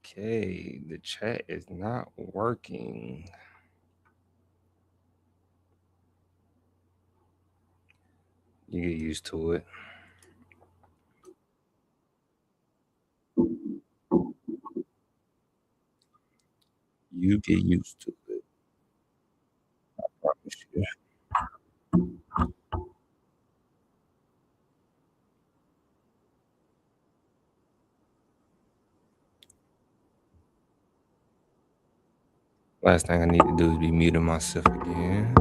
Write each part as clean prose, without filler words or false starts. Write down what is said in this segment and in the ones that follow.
Okay, the chat is not working. You get used to it. You get used to it. I promise you. Last thing I need to do is be muting myself again.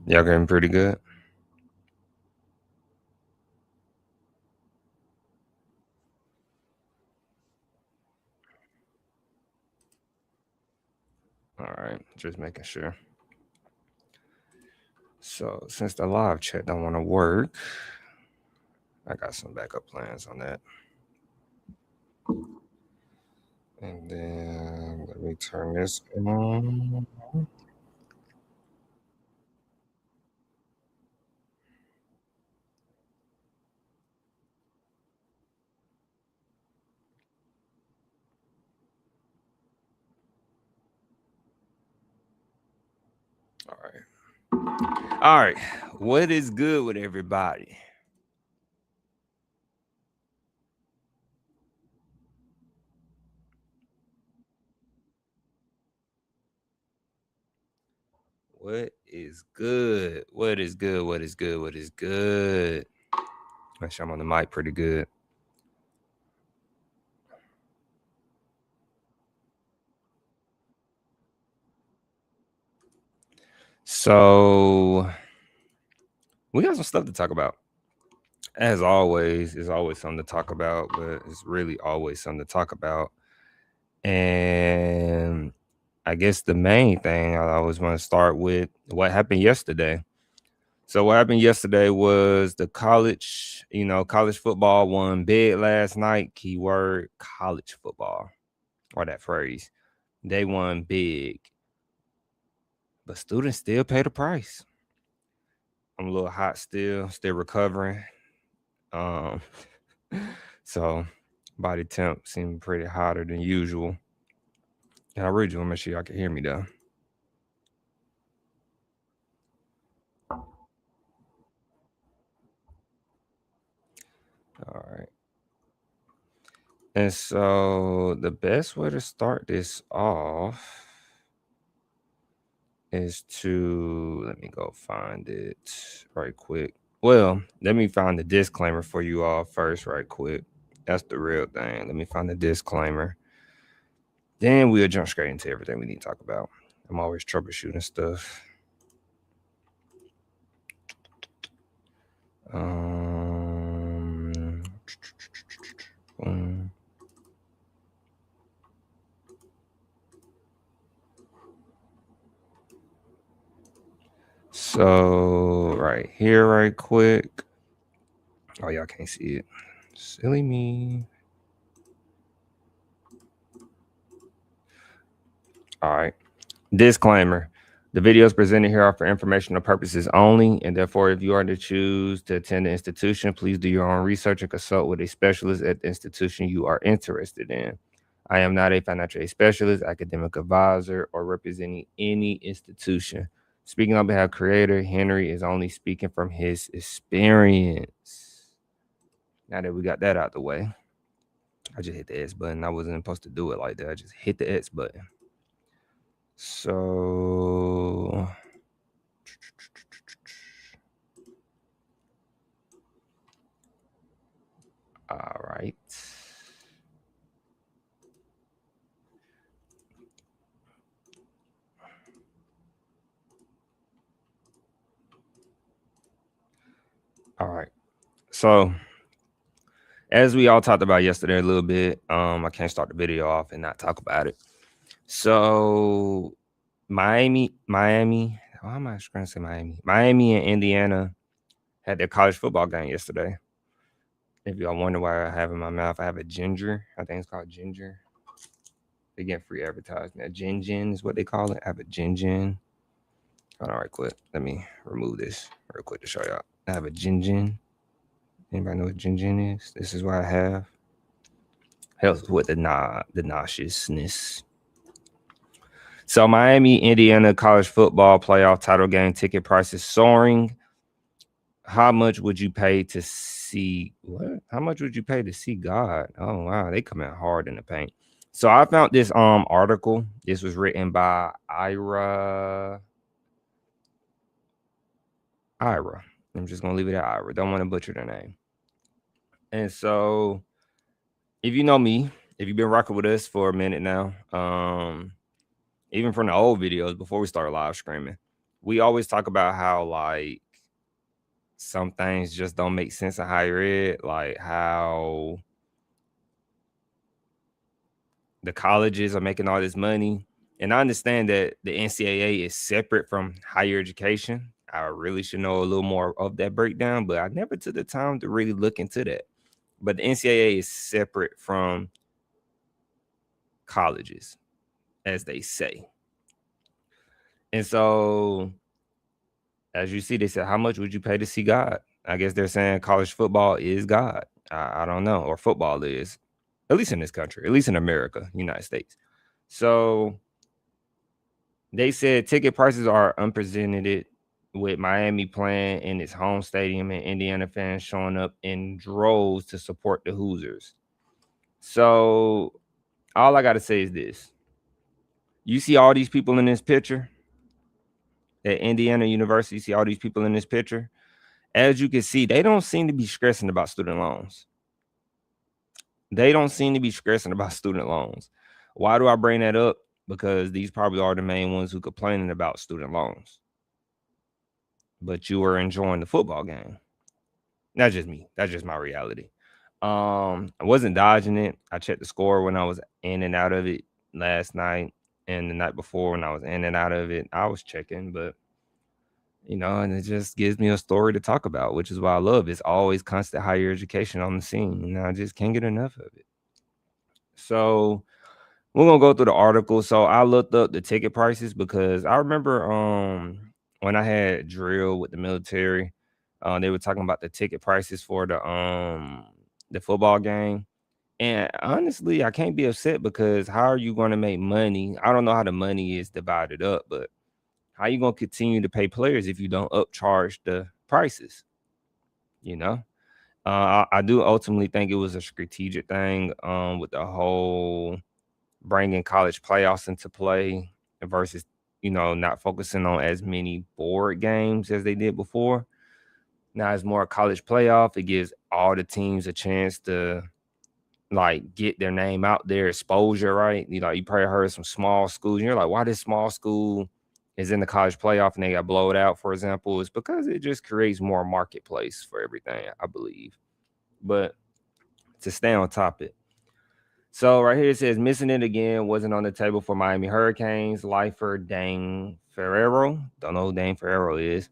Y'all getting pretty good? All right, just making sure. So since the live chat don't want to work, I got some backup plans on that. And then let me turn this on. All right. All right. What is good with everybody? What is good? What is good? What is good? What is good? Make sure I'm on the mic pretty good. So we got some stuff to talk about. As always, there's always something to talk about, but it's really always something to talk about. And I guess the main thing I always want to start with what happened yesterday. So what happened yesterday was the college football won big last night. Keyword college football, or that phrase. They won big, but students still pay the price. I'm a little hot still recovering. Um, so body temp seemed pretty hotter than usual. And I really want to make sure y'all can hear me though. All right. And so the best way to start this off is to let me go find it right quick. Well, let me find the disclaimer for you all first, right quick. That's the real thing. Let me find the disclaimer. Then we'll jump straight into everything we need to talk about. I'm always troubleshooting stuff. Um, so right here, right quick. Oh, y'all can't see it. Silly me. All right. Disclaimer. The videos presented here are for informational purposes only, and therefore, if you are to choose to attend the institution, please do your own research and consult with a specialist at the institution you are interested in. I am not a financial aid specialist, academic advisor, or representing any institution. Speaking on behalf of Creator, Henry is only speaking from his experience. Now that we got that out the way, I just hit the X button. I wasn't supposed to do it like that. I just hit the X button. So all right. All right. So as we all talked about yesterday a little bit, I can't start the video off and not talk about it. So Miami, why am I trying to say Miami? Miami and Indiana had their college football game yesterday. If y'all wonder why I have in my mouth, I have a ginger. I think it's called ginger. They get free advertisement. Gin is what they call it. I have a gin. All right, quick. Let me remove this real quick to show y'all. I have a gin. Anybody know what gin is? This is what I have. Helps with the nauseousness. So Miami, Indiana college football playoff title game ticket prices soaring. How much would you pay to see what? How much would you pay to see God? Oh wow, they come out hard in the paint. So I found this article. This was written by Ira. I'm just gonna leave it at Ira. Don't want to butcher the name. And so if you know me, if you've been rocking with us for a minute now, even from the old videos before we started live streaming, we always talk about how like some things just don't make sense in higher ed, like how the colleges are making all this money. And I understand that the NCAA is separate from higher education. I really should know a little more of that breakdown, but I never took the time to really look into that. But the NCAA is separate from colleges, as they say. And so, as you see, they said, how much would you pay to see God? I guess they're saying college football is God. I don't know, or football is, at least in this country, at least in America, United States. So they said ticket prices are unprecedented, with Miami playing in its home stadium and Indiana fans showing up in droves to support the Hoosiers. So all I got to say is this. You see all these people in this picture at Indiana University, you see all these people in this picture. As you can see, they don't seem to be stressing about student loans. They don't seem to be stressing about student loans. Why do I bring that up? Because these probably are the main ones who complaining about student loans. But you are enjoying the football game. That's just me. That's just my reality. I wasn't dodging it. I checked the score when I was in and out of it last night, and the night before when I was in and out of it, I was checking, but and it just gives me a story to talk about, which is what I love. It's always constant higher education on the scene, and I just can't get enough of it. So we're gonna go through the article. So I looked up the ticket prices because I remember when I had drill with the military, they were talking about the ticket prices for the football game. And honestly, I can't be upset because how are you going to make money? I don't know how the money is divided up, but how are you going to continue to pay players if you don't upcharge the prices? I do ultimately think it was a strategic thing with the whole bringing college playoffs into play versus not focusing on as many board games as they did before. Now it's more a college playoff. It gives all the teams a chance to like get their name out there, exposure, right? You probably heard some small schools, and you're like, why this small school is in the college playoff and they got blowed out, for example? It's because it just creates more marketplace for everything, I believe. But to stay on topic. So right here it says missing it again wasn't on the table for Miami Hurricanes. Lifer Dane Ferrero, don't know who Dane Ferrero is,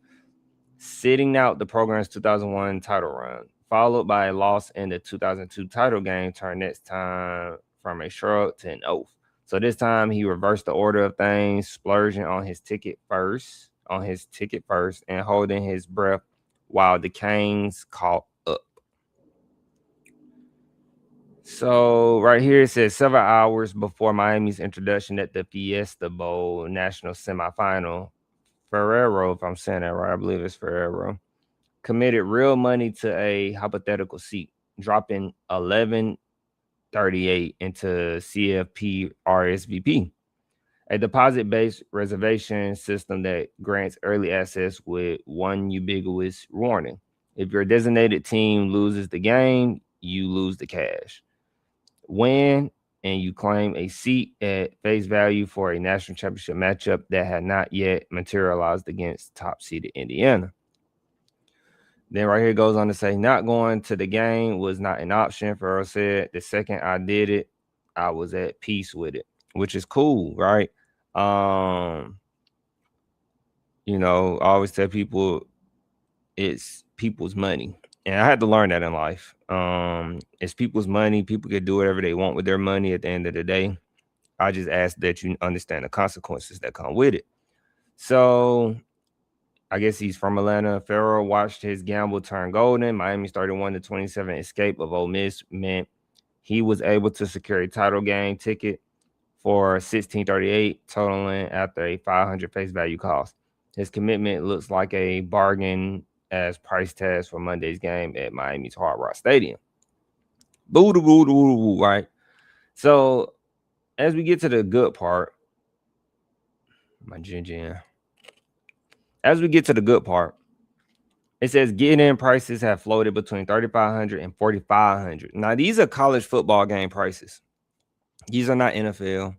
sitting out the program's 2001 title run, followed by a loss in the 2002 title game, turned next time from a shrug to an oath. So this time he reversed the order of things, splurging on his ticket first, and holding his breath while the Canes caught up. So right here it says several hours before Miami's introduction at the Fiesta Bowl national semifinal, Ferrero, if I'm saying that right, I believe it's Ferrero, committed real money to a hypothetical seat, dropping $11.38 into CFP RSVP, a deposit-based reservation system that grants early access with one ubiquitous warning. If your designated team loses the game, you lose the cash. Win, and you claim a seat at face value for a national championship matchup that had not yet materialized against top-seeded Indiana. Then right here goes on to say, not going to the game was not an option. Ferrell said, the second I did it, I was at peace with it, which is cool, right? I always tell people it's people's money. And I had to learn that in life. It's people's money. People can do whatever they want with their money at the end of the day. I just ask that you understand the consequences that come with it. So I guess he's from Atlanta. Ferrell watched his gamble turn golden. Miami started 1-27 escape of Ole Miss meant he was able to secure a title game ticket for 1638, totaling after a 500 face value cost. His commitment looks like a bargain as price tags for Monday's game at Miami's Hard Rock Stadium. Boo boo boo boo, right? So as we get to the good part, my gin. As we get to the good part, it says get-in prices have floated between $3,500 and $4,500. Now, these are college football game prices. These are not NFL.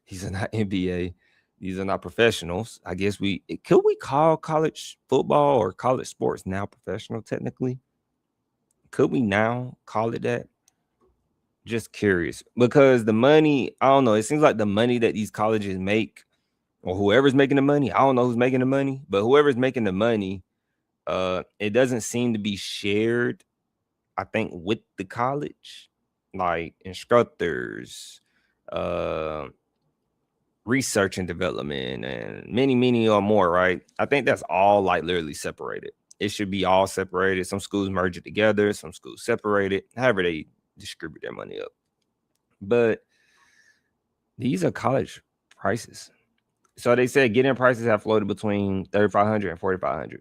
These are not NBA. These are not professionals. I guess could we call college football or college sports now professional technically? Could we now call it that? Just curious. Because the money, I don't know, it seems like the money that these colleges make, or whoever's making the money, I don't know who's making the money, but whoever's making the money, it doesn't seem to be shared, I think, with the college, like instructors, research and development, and many or more, right? I think that's all like literally separated. It should be all separated. Some schools merge it together, some schools separate it, however they distribute their money up. But these are college prices. So they said get-in prices have floated between $3,500 and $4,500.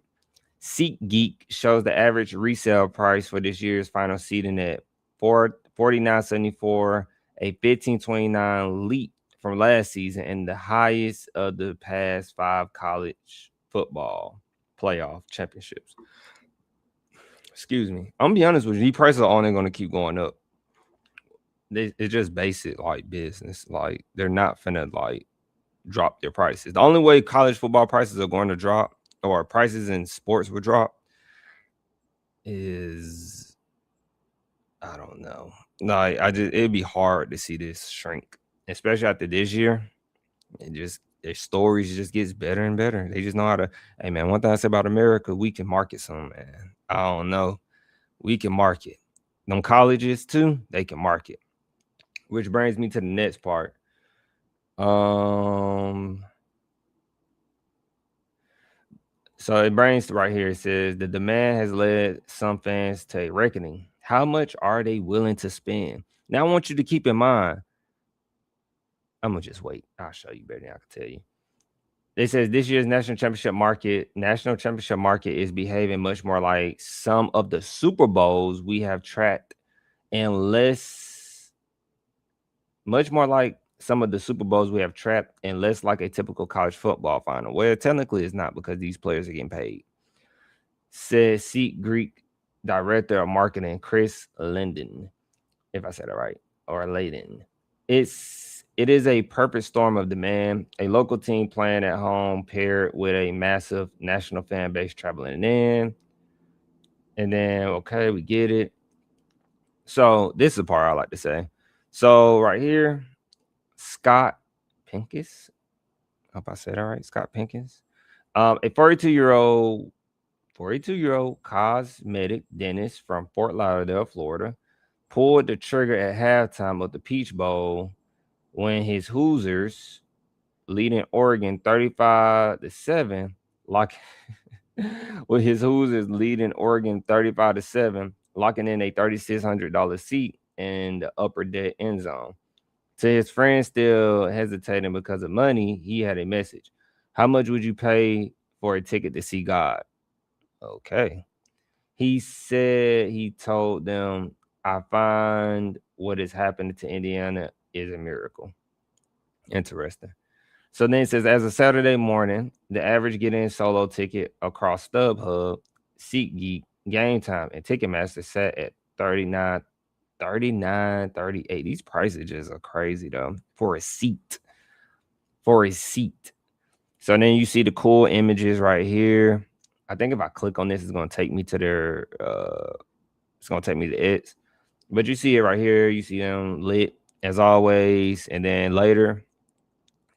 SeatGeek shows the average resale price for this year's final seating at $49.74, a $15.29 leap from last season and the highest of the past 5 college football playoff championships. Excuse me. I'm gonna be honest with you, these prices are only gonna keep going up. It's just basic like business. Like they're not finna like drop their prices. The only way college football prices are going to drop, or prices in sports will drop, is I don't know. No, it'd be hard to see this shrink, especially after this year. It just their stories just gets better and better. They just know how to. Hey man, one thing I say about America, we can market some, man. I don't know, we can market. Them colleges too, they can market. Which brings me to the next part. So it brings right here. It says the demand has led some fans to a reckoning. How much are they willing to spend? Now I want you to keep in mind. I'm gonna just wait. I'll show you better than I can tell you. It says this year's national championship market is behaving much more like some of the Super Bowls we have tracked, and much more like some of the Super Bowls we have tracked, and less like a typical college football final. Well, technically it's not, because these players are getting paid. Says SeatGeek director of marketing Chris Linden, if I said it right, or Layden. It is a perfect storm of demand. A local team playing at home paired with a massive national fan base traveling in. And then, okay, we get it. So this is the part I like to say. So right here, Scott Pincus. I hope I said that right. Scott Pincus. A 42-year-old cosmetic dentist from Fort Lauderdale, Florida, pulled the trigger at halftime of the Peach Bowl when his Hoosiers, leading Oregon 35-7, with his Hoosiers leading Oregon 35-7, locking in a $3,600 seat in the upper deck end zone. To his friends still hesitating because of money, he had a message. How much would you pay for a ticket to see God? Okay. He said he told them, I find what is happening to Indiana is a miracle. Interesting. So then it says, as of Saturday morning, the average get-in solo ticket across StubHub, SeatGeek, Game Time, and Ticketmaster sat at $39, $38. These prices just are crazy though for a seat. So then you see the cool images right here. I think if I click on this, it's going to take me to their it's going to take me to it. But you see it right here. You see them lit as always. And then later,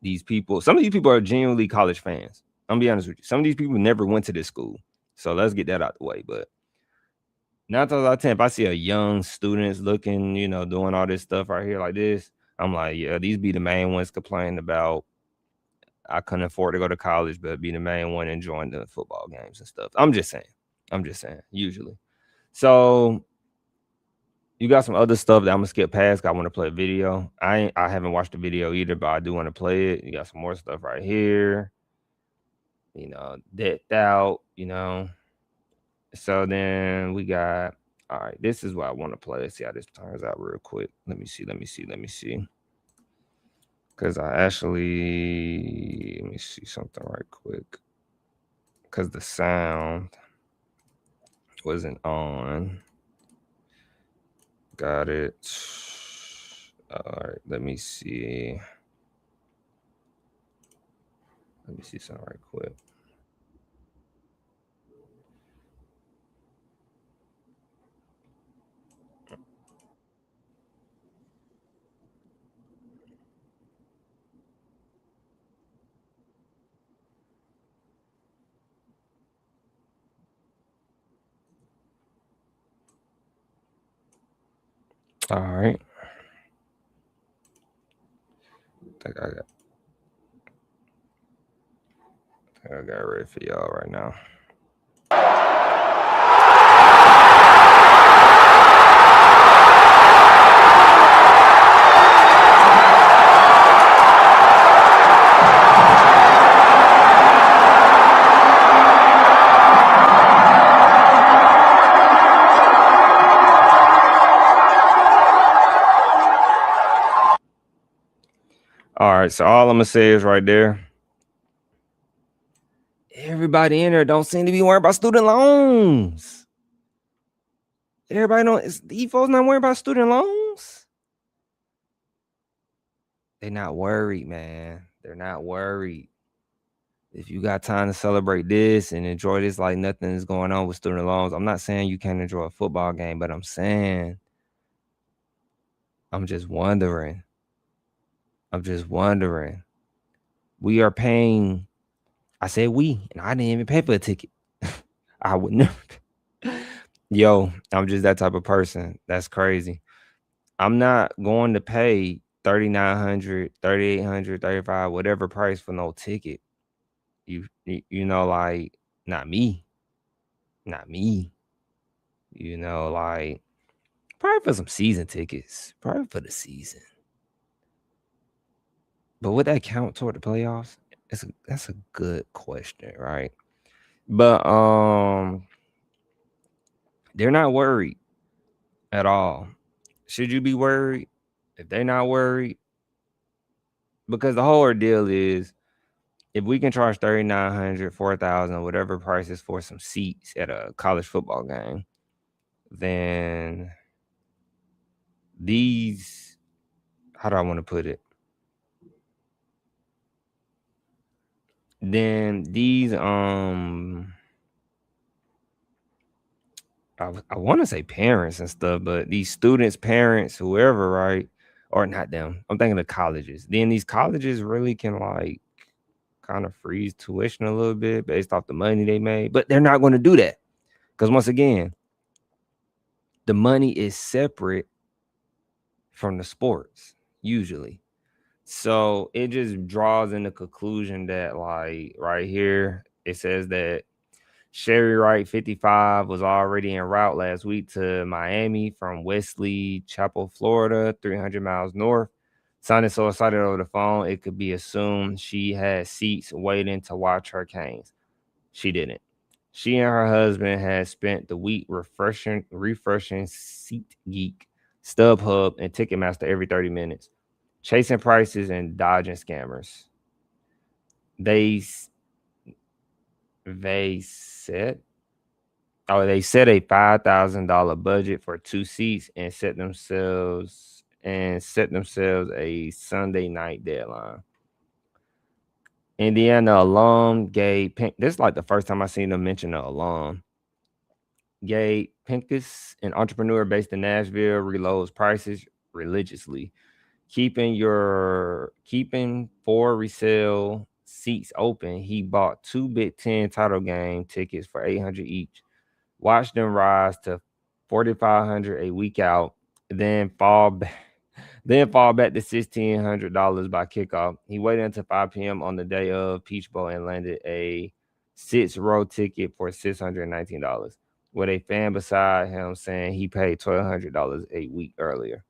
some of these people are genuinely college fans. I'm gonna be honest with you. Some of these people never went to this school. So let's get that out the way. But 9 times out of 10, if I see a young students looking, doing all this stuff right here like this, I'm like, yeah, these be the main ones complaining about I couldn't afford to go to college, but be the main one enjoying the football games and stuff. I'm just saying, usually. So You got some other stuff that I'm gonna skip past. I want to play a video. I haven't watched the video either, but I do want to play it. You got some more stuff right here. Decked out. So then we got. All right, this is what I want to play. Let's see how this turns out real quick. Let me see. Because let me see something right quick. Because the sound wasn't on. Got it. All right, let me see. Let me see something right quick. All right. I got ready for y'all right now. All right, so all I'm gonna say is right there. Everybody in there don't seem to be worried about student loans. Everybody know these folks not worried about student loans. They're not worried, man. They're not worried. If you got time to celebrate this and enjoy this like nothing is going on with student loans, I'm not saying you can't enjoy a football game, but I'm just wondering. We are paying. I said we, and I didn't even pay for a ticket. I would never. Yo, I'm just that type of person. That's crazy. I'm not going to pay $3,900, $3,800, $35, whatever price for no ticket. Like not me. Like probably for some season tickets, probably for the season. But would that count toward the playoffs? That's a good question, right? But they're not worried at all. Should you be worried? If they're not worried, because the whole ordeal is if we can charge $3,900, $4,000, whatever price is for some seats at a college football game, then these, how do I want to put it? Then these, I want to say parents and stuff, but these students, parents, whoever, right? Or not them. I'm thinking of colleges. Then these colleges really can like kind of freeze tuition a little bit based off the money they made, but they're not going to do that because once again, the money is separate from the sports usually. So it just draws in the conclusion that like right here, it says that Sherry Wright, 55, was already en route last week to Miami from Wesley Chapel, Florida, 300 miles north. Sounded so excited over the phone, it could be assumed she had seats waiting to watch her Canes. She didn't. She and her husband had spent the week refreshing SeatGeek, StubHub, and Ticketmaster every 30 minutes, chasing prices and dodging scammers. They set a $5,000 budget for 2 seats and set themselves a Sunday night deadline. Indiana alum Gabe Pink. This is like the first time I seen them mention an alum. Gabe Pincus, an entrepreneur based in Nashville, reloads prices religiously, keeping for resale seats open. He bought 2 Big Ten title game tickets for $800 each. Watched them rise to $4,500 a week out, then fall back to $1,600 by kickoff. He waited until 5 p.m. on the day of Peach Bowl and landed a 6-row ticket for $619. with a fan beside him saying he paid $1,200 a week earlier.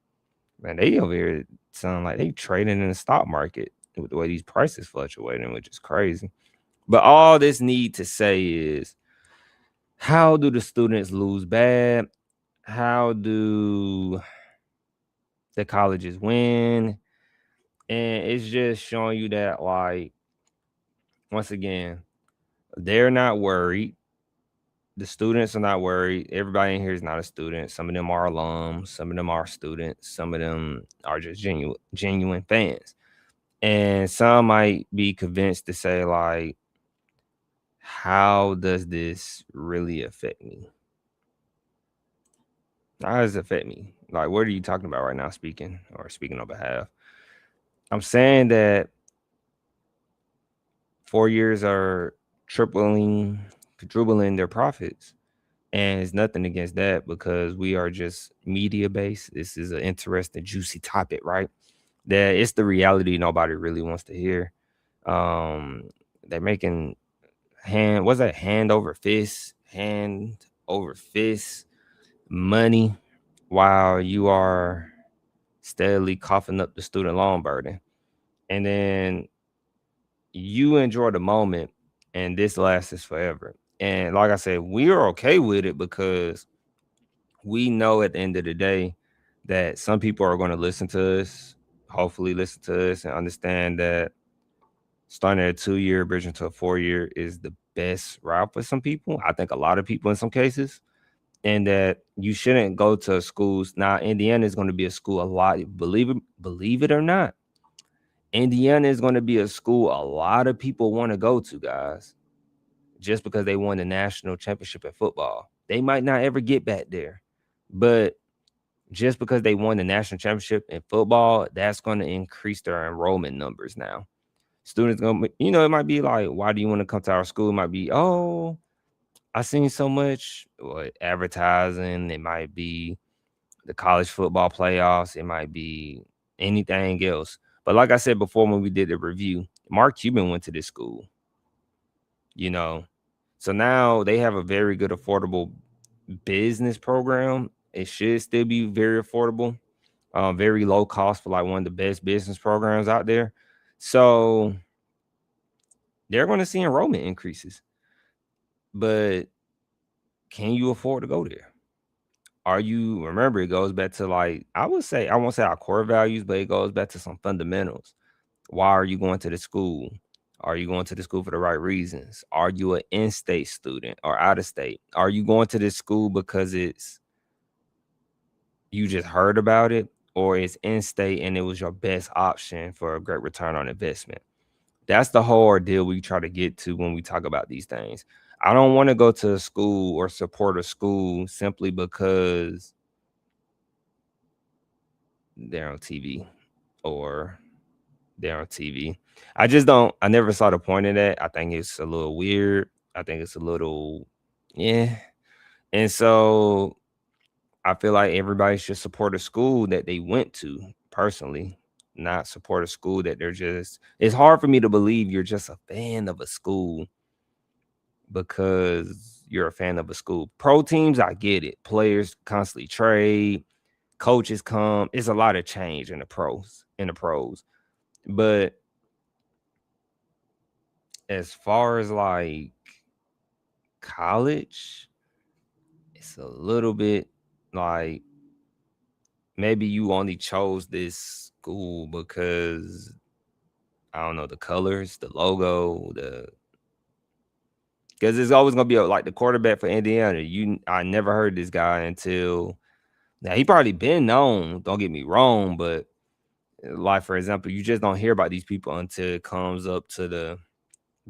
Man, they over here sound like they trading in the stock market with the way these prices fluctuating, which is crazy. But all this need to say is, how do the students lose bad? How do the colleges win? And it's just showing you that, like, once again, they're not worried. The students are not worried. Everybody in here is not a student. Some of them are alums. Some of them are students. Some of them are just genuine fans. And some might be convinced to say, like, how does this really affect me? How does it affect me? Like, what are you talking about right now, speaking on behalf? I'm saying that 4 years are quadrupling their profits. And it's nothing against that because we are just media based. This is an interesting, juicy topic, right? That it's the reality nobody really wants to hear. They're making hand over fist money while you are steadily coughing up the student loan burden. And then you enjoy the moment and this lasts forever. And like I said, we are okay with it because we know at the end of the day that some people are going to listen to us, hopefully listen to us and understand that starting at a 2-year bridge into a 4-year is the best route for some people. I think a lot of people in some cases, and that you shouldn't go to schools. Now, Indiana is going to be a school believe it or not. Indiana is going to be a school a lot of people want to go to, guys, just because they won the national championship in football. They might not ever get back there, but just because they won the national championship in football, that's going to increase their enrollment numbers now. Students going to, it might be like, why do you want to come to our school? It might be, oh, I seen so much advertising. It might be the college football playoffs. It might be anything else. But like I said before, when we did the review, Mark Cuban went to this school, So now they have a very good, affordable business program. It should still be very affordable, very low cost for like one of the best business programs out there. So they're going to see enrollment increases. But can you afford to go there? Remember, it goes back to, like, I won't say our core values, but it goes back to some fundamentals. Why are you going to the school? Are you going to the school for the right reasons? Are you an in-state student or out of state? Are you going to this school because you just heard about it, or it's in-state and it was your best option for a great return on investment? That's the whole ordeal we try to get to when we talk about these things. I don't want to go to a school or support a school simply because they're on TV or they're on TV. I never saw the point of that. I think it's a little weird. I think it's a little, yeah. And so I feel like everybody should support a school that they went to personally, not support a school that it's hard for me to believe you're just a fan of a school because you're a fan of a school. Pro teams, I get it. Players constantly trade, coaches come. It's a lot of change in the pros. But as far as like college, it's a little bit like maybe you only chose this school because I don't know, the colors, the logo, because it's always gonna be like the quarterback for Indiana. I never heard this guy until now. He probably been known, don't get me wrong, but like, for example, you just don't hear about these people until it comes up to the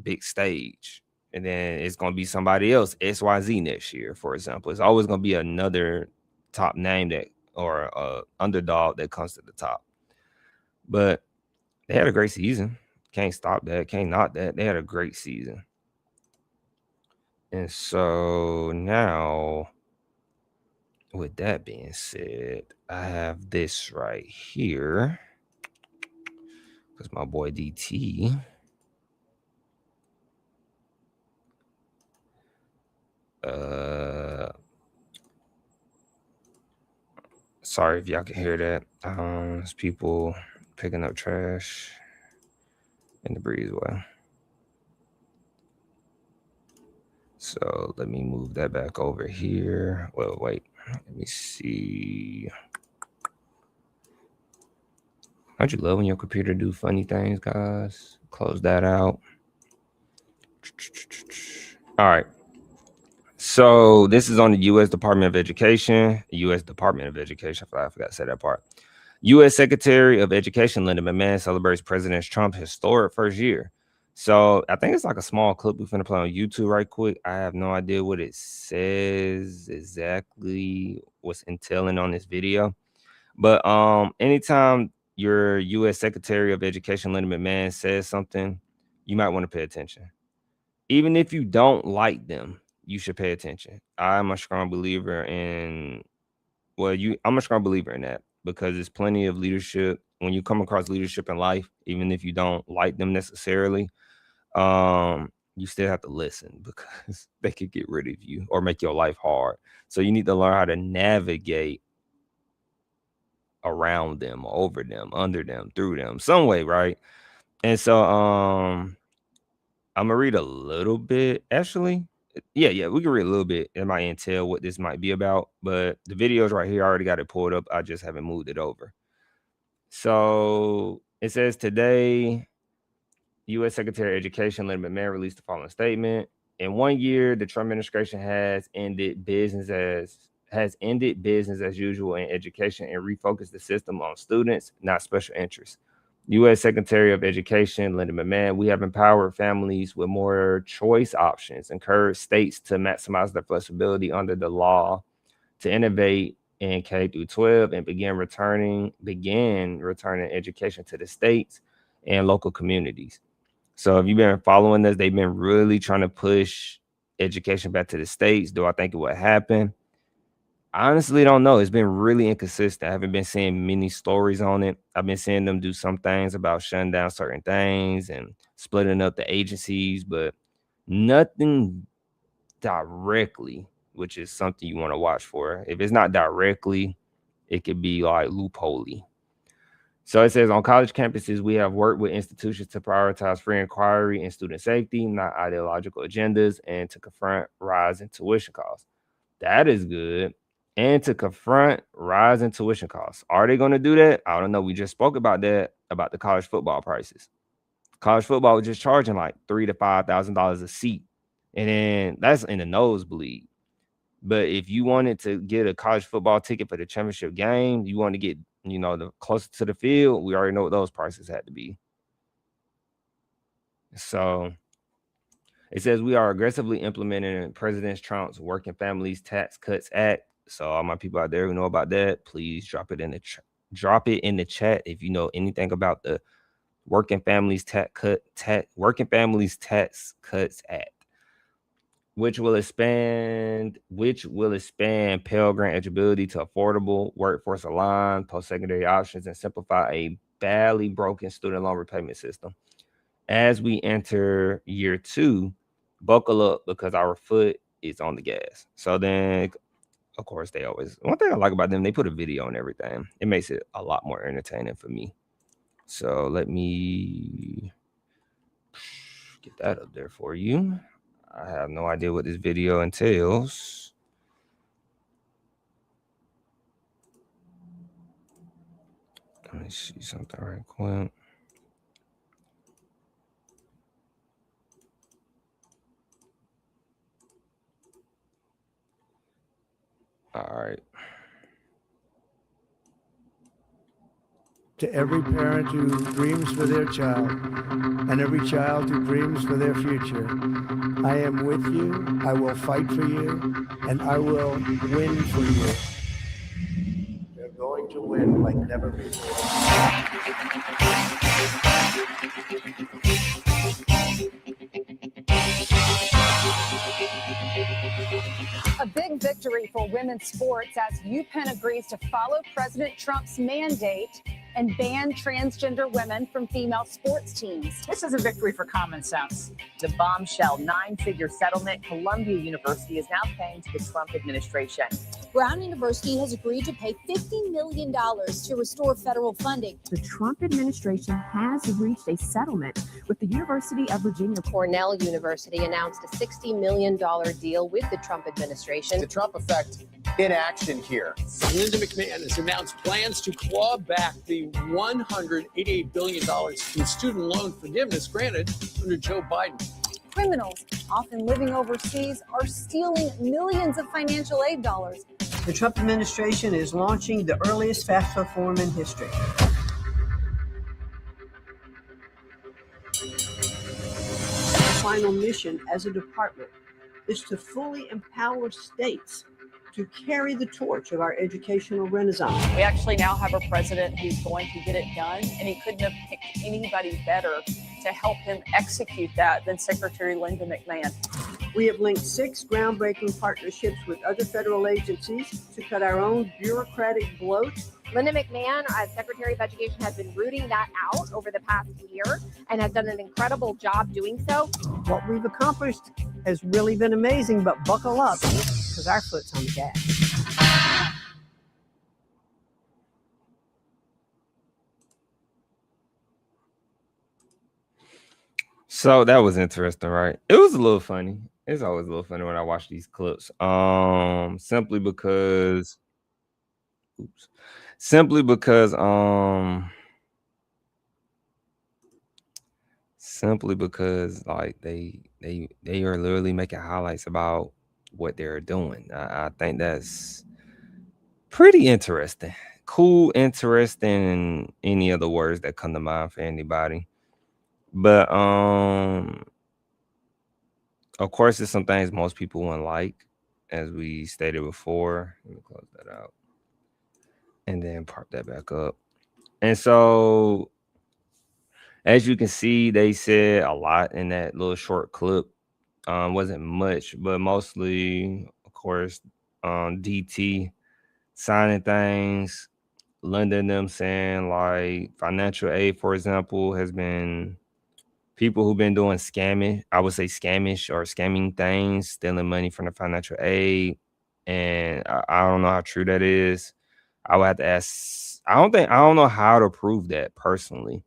big stage. And then it's going to be somebody else, XYZ next year, for example. It's always going to be another top name or underdog that comes to the top. But they had a great season. Can't stop that. Can't knock that. They had a great season. And so now, with that being said, I have this right here because my boy DT Sorry if y'all can hear that. There's people picking up trash in the breezeway. So let me move that back over here. Well, wait, let me see. Don't you love when your computer do funny things, guys? Close that out. All right. So this is on the U.S. Department of Education. U.S. Department of Education. I forgot to say that part. U.S. Secretary of Education Linda McMahon celebrates President Trump's historic first year. So I think it's like a small clip we're going to play on YouTube right quick. I have no idea what it says exactly, what's entailing on this video. But anytime your U.S. Secretary of Education Linda McMahon says something, you might want to pay attention. Even if you don't like them, you should pay attention. I'm a strong believer in that, because there's plenty of leadership. When you come across leadership in life, even if you don't like them necessarily, you still have to listen, because they could get rid of you or make your life hard. So you need to learn how to navigate around them, over them, under them, through them, some way, right? And so I'm gonna read a little bit, actually. Yeah, we can read a little bit. It might entail what this might be about, but the video's right here. I already got it pulled up. I just haven't moved it over. So it says today, U.S. Secretary of Education Linda McMahon released the following statement. In 1 year, the Trump administration has ended business as usual in education and refocused the system on students, not special interests. U.S. Secretary of Education Linda McMahon, we have empowered families with more choice options, encouraged states to maximize their flexibility under the law, to innovate in K-12, and began returning education to the states and local communities. So if you've been following this, they've been really trying to push education back to the states. Do I think it would happen? I honestly don't know. It's been really inconsistent. I haven't been seeing many stories on it. I've been seeing them do some things about shutting down certain things and splitting up the agencies, but nothing directly, which is something you want to watch for. If it's not directly, it could be like loophole-y. So it says, on college campuses, we have worked with institutions to prioritize free inquiry and student safety, not ideological agendas, and to confront rising tuition costs. That is good. And to confront rising tuition costs. Are they going to do that? I don't know. We just spoke about that, about the college football prices. College football was just charging like $3,000 to $5,000 a seat. And then that's in the nosebleed. But if you wanted to get a college football ticket for the championship game, you want to get, the closer to the field, we already know what those prices had to be. So it says we are aggressively implementing President Trump's Working Families Tax Cuts Act. So all my people out there who know about that, please drop it in the chat if you know anything about the Working Families Tax Cuts Act, which will expand Pell Grant eligibility to affordable, workforce aligned, post-secondary options, and simplify a badly broken student loan repayment system. As we enter year 2, buckle up, because our foot is on the gas. So then, of course, one thing I like about them, they put a video on everything. It makes it a lot more entertaining for me. So let me get that up there for you. I have no idea what this video entails. Let me see something right quick. All right. To every parent who dreams for their child and every child who dreams for their future, I am with you, I will fight for you, and I will win for you. They're going to win like never before. A big victory for women's sports as UPenn agrees to follow President Trump's mandate and ban transgender women from female sports teams. This is a victory for common sense. The bombshell 9-figure settlement Columbia University is now paying to the Trump administration. Brown University has agreed to pay $50 million to restore federal funding. The Trump administration has reached a settlement with the University of Virginia. Cornell University announced a $60 million deal with the Trump administration. The Trump effect in action here. Linda McMahon has announced plans to claw back the $188 billion in student loan forgiveness granted under Joe Biden. Criminals, often living overseas, are stealing millions of financial aid dollars. The Trump administration is launching the earliest FAFSA reform in history. Our final mission as a department is to fully empower states to carry the torch of our educational renaissance. We actually now have a president who's going to get it done, and he couldn't have picked anybody better to help him execute that than Secretary Linda McMahon. We have linked 6 groundbreaking partnerships with other federal agencies to cut our own bureaucratic bloat. Linda McMahon, as Secretary of Education, has been rooting that out over the past year and has done an incredible job doing so. What we've accomplished has really been amazing, but buckle up, because our foot's on the gas. So that was interesting, right? It was a little funny. It's always a little funny when I watch these clips. Simply because like they are literally making highlights about what they're doing. I think that's pretty interesting. Cool, interesting, and any other words that come to mind for anybody. But of course, there's some things most people wouldn't like, as we stated before. Let me close that out and then pop that back up. And so, as you can see, they said a lot in that little short clip. Wasn't much, but mostly, of course, DT signing things, Linda and them saying like financial aid, for example, has been people who've been doing scamming, I would say scamish or scamming things, stealing money from the financial aid. And I don't know how true that is. I would have to ask. I don't know how to prove that personally.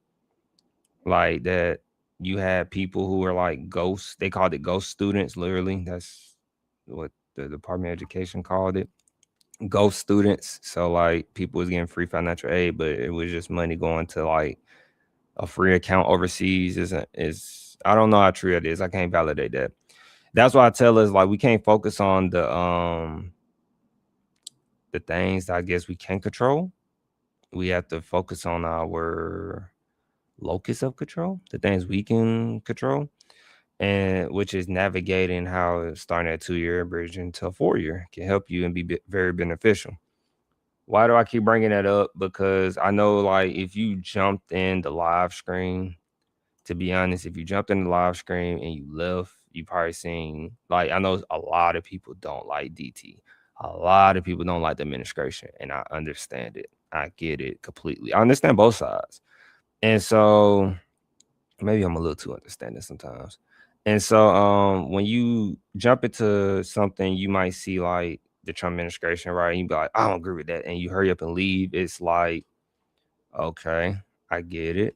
Like that you had people who were like ghosts. They called it ghost students, literally. That's what the Department of Education called it. Ghost students. So like people was getting free financial aid, but it was just money going to like a free account overseas. Is I don't know how true that is. I can't validate that. That's why I tell us like we can't focus on the things that I guess we can control. We have to focus on our locus of control, the things we can control, and which is navigating how starting at 2-year bridge into a 4-year can help you and be very beneficial. Why do I keep bringing that up? Because I know like if you jumped in the live screen, to be honest, if you jumped in the live screen and you left, you probably seen like I know a lot of people don't like DT. A lot of people don't like the administration, and I understand it. I get it completely. I understand both sides. And so maybe I'm a little too understanding sometimes. And so when you jump into something, you might see like the Trump administration, right? And you be like, I don't agree with that. And you hurry up and leave. It's like, okay, I get it.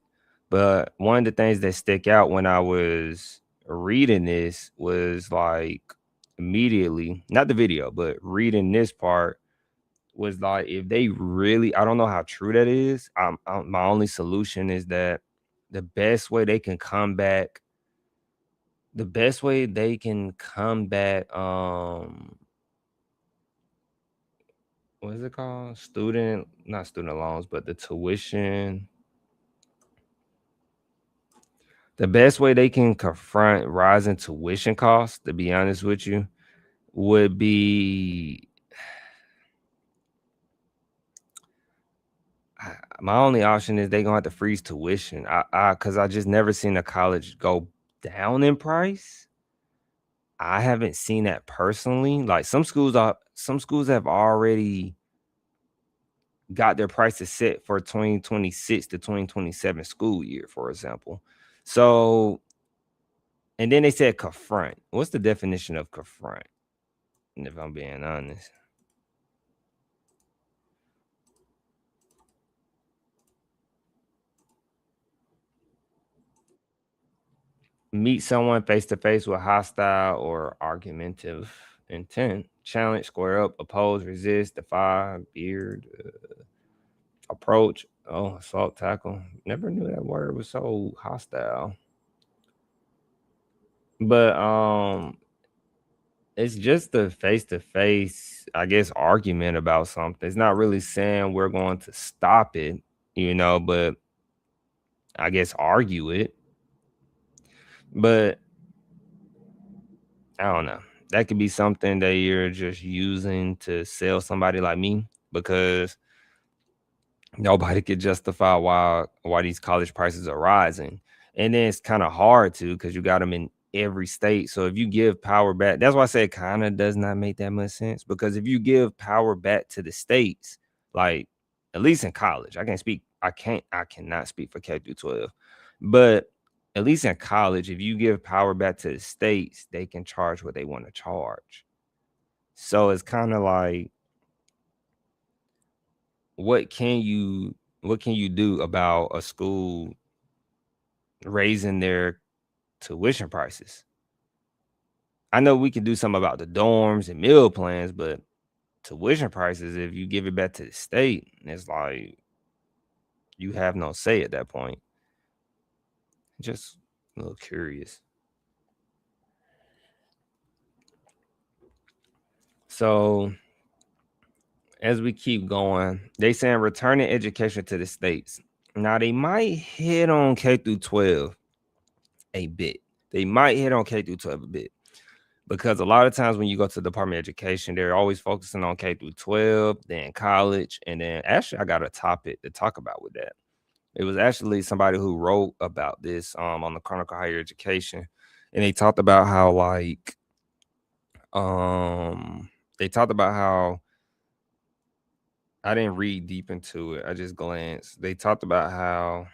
But one of the things that stick out when I was reading this was like immediately, not the video, but reading this part was like, if they really, I don't know how true that is. My only solution is that the best way they can combat, what is it called? Not student loans, but the tuition. The best way they can confront rising tuition costs, to be honest with you, would be my only option is they're gonna have to freeze tuition. Because I just never seen a college go down in price. I haven't seen that personally. Like some schools have already got their prices set for 2026 to 2027 school year, for example. So, and then they said confront. What's the definition of confront? And if I'm being honest, meet someone face to face with hostile or argumentative intent. Challenge, square up, oppose, resist, defy, beard, approach. Oh, assault, tackle. Never knew that word was so hostile. But it's just a face to face, I guess, argument about something. It's not really saying we're going to stop it, but I guess argue it. But I don't know. That could be something that you're just using to sell somebody like me, because nobody could justify why these college prices are rising. And then it's kind of hard to, because you got them in every state. So if you give power back, that's why I say it kind of does not make that much sense. Because if you give power back to the states, like at least in college, I cannot speak for K through 12, but at least in college, if you give power back to the states, they can charge what they want to charge. So it's kind of like, what can you do about a school raising their tuition prices? I know we can do something about the dorms and meal plans, but tuition prices, if you give it back to the state, it's like you have no say at that point. Just a little curious. So as we keep going, they saying returning education to the states. Now they might hit on K through 12 a bit. Because a lot of times when you go to the Department of Education, they're always focusing on K through 12, then college, and then actually I got a topic to talk about with that. It was actually somebody who wrote about this on the Chronicle Higher Education, and they talked about how I didn't read deep into it. I just glanced. They talked about how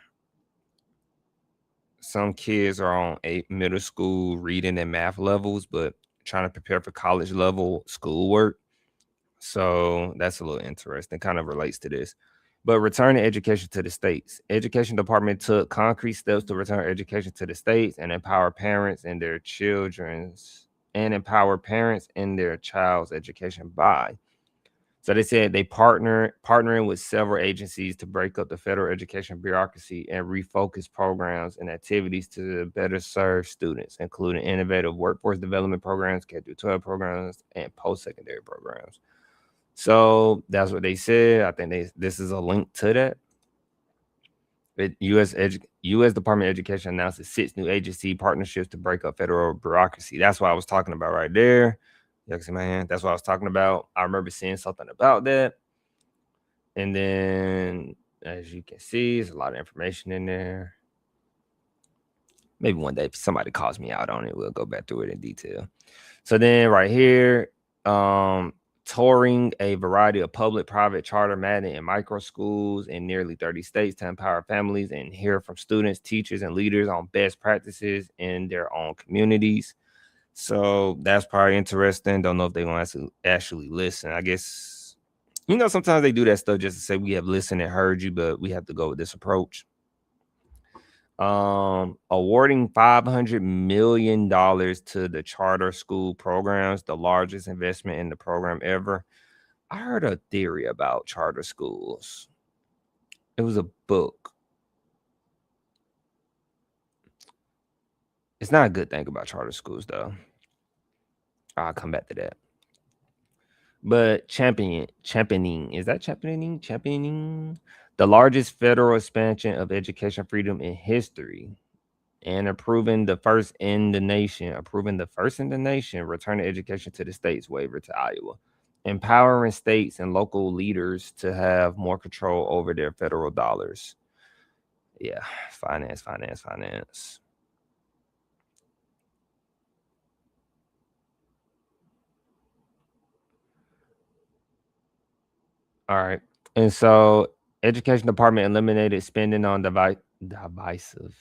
some kids are on middle school reading and math levels, but trying to prepare for college level schoolwork. So that's a little interesting. Kind of relates to this. But returning education to the states. Education department took concrete steps to return education to the states and empower parents in their children's child's education by. So they said they partnering with several agencies to break up the federal education bureaucracy and refocus programs and activities to better serve students, including innovative workforce development programs, K-12 programs, and post-secondary programs. So that's what they said. I think this is a link to that. U.S. Department of Education announces 6 new agency partnerships to break up federal bureaucracy. That's what I was talking about right there. You can see my hand. That's what I was talking about. I remember seeing something about that. And then, as you can see, there's a lot of information in there. Maybe one day if somebody calls me out on it, we'll go back through it in detail. So then right here, touring a variety of public, private, charter, magnet, and micro schools in nearly 30 states to empower families and hear from students, teachers, and leaders on best practices in their own communities. So that's probably interesting. Don't know if they're going to actually listen. I guess, sometimes they do that stuff just to say we have listened and heard you, but we have to go with this approach. Awarding $500 million to the charter school programs, the largest investment in the program ever. I heard a theory about charter schools. It was a book. It's not a good thing about charter schools, though. I'll come back to that. But championing, is that championing? Championing the largest federal expansion of education freedom in history, and approving the first in the nation, returning education to the states waiver to Iowa, empowering states and local leaders to have more control over their federal dollars. Yeah, finance. All right. And so education department eliminated spending on divisive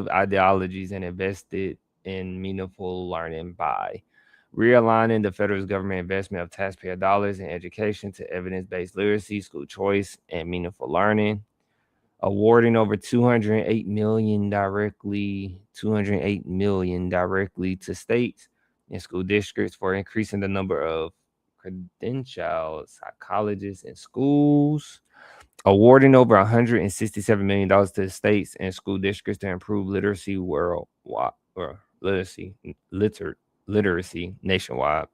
ideologies and invested in meaningful learning by realigning the federal government investment of taxpayer dollars in education to evidence-based literacy, school choice, and meaningful learning. awarding over $208 million directly to states and school districts for increasing the number of credentialed psychologists in schools, awarding over $167 million to states and school districts to improve literacy worldwide, or literacy nationwide,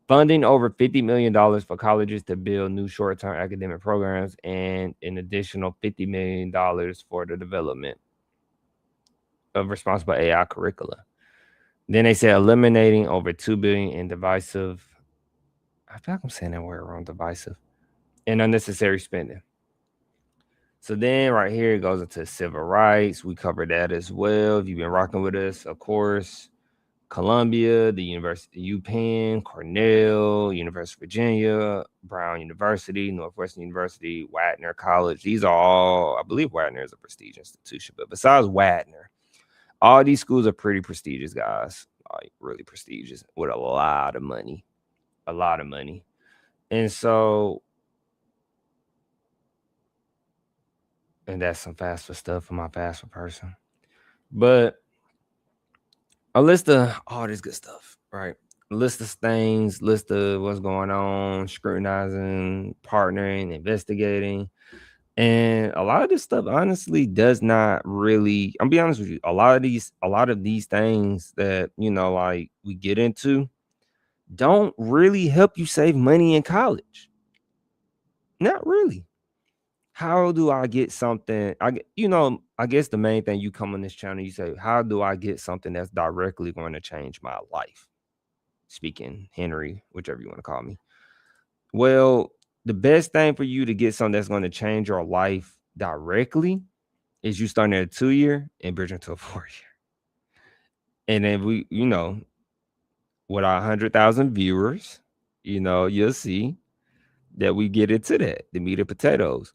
funding over $50 million for colleges to build new short-term academic programs, and an additional $50 million for the development of responsible AI curricula. Then they said eliminating over $2 billion in divisive, I feel like I'm saying that word wrong, divisive, and unnecessary spending. So then right here it goes into civil rights. We covered that as well. If you've been rocking with us, of course, Columbia, the University of UPenn, Cornell, University of Virginia, Brown University, Northwestern University, Wagner College. These are all, I believe Wagner is a prestigious institution, but besides Wagner, all these schools are pretty prestigious, guys, like really prestigious, with a lot of money. And so, and that's some FAFSA stuff for my FAFSA person. But a list of all this good stuff, right? A list of things, list of what's going on, scrutinizing, partnering, investigating. And a lot of this stuff honestly does not really, I'm be honest with you, a lot of these things that, you know, like we get into don't really help you save money in college. Not really. How do I get something? I guess the main thing, you come on this channel, you say, how do I get something that's directly going to change my life? Speaking Henry, whichever you want to call me. Well, the best thing for you to get something that's going to change your life directly is you starting at a 2-year and bridging to a 4-year. And then we, you know, with our 100,000 viewers, you know, you'll see that we get into that, the meat and potatoes.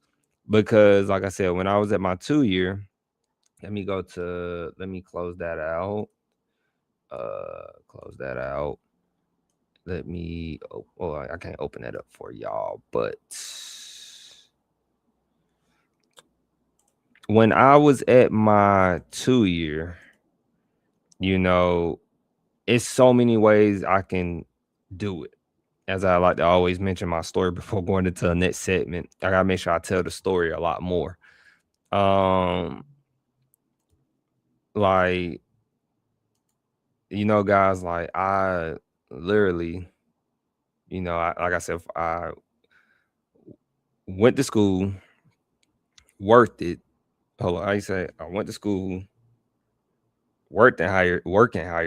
Because like I said, when I was at my 2-year, let me close that out. I can't open that up for y'all, but when I was at my 2-year, you know, it's so many ways I can do it. As I like to always mention my story before going into the next segment, I gotta make sure I tell the story a lot more. Like, you know, guys, like I literally, you know, like I said, I went to school, worked it. Hold on, I say I went to school, worked in higher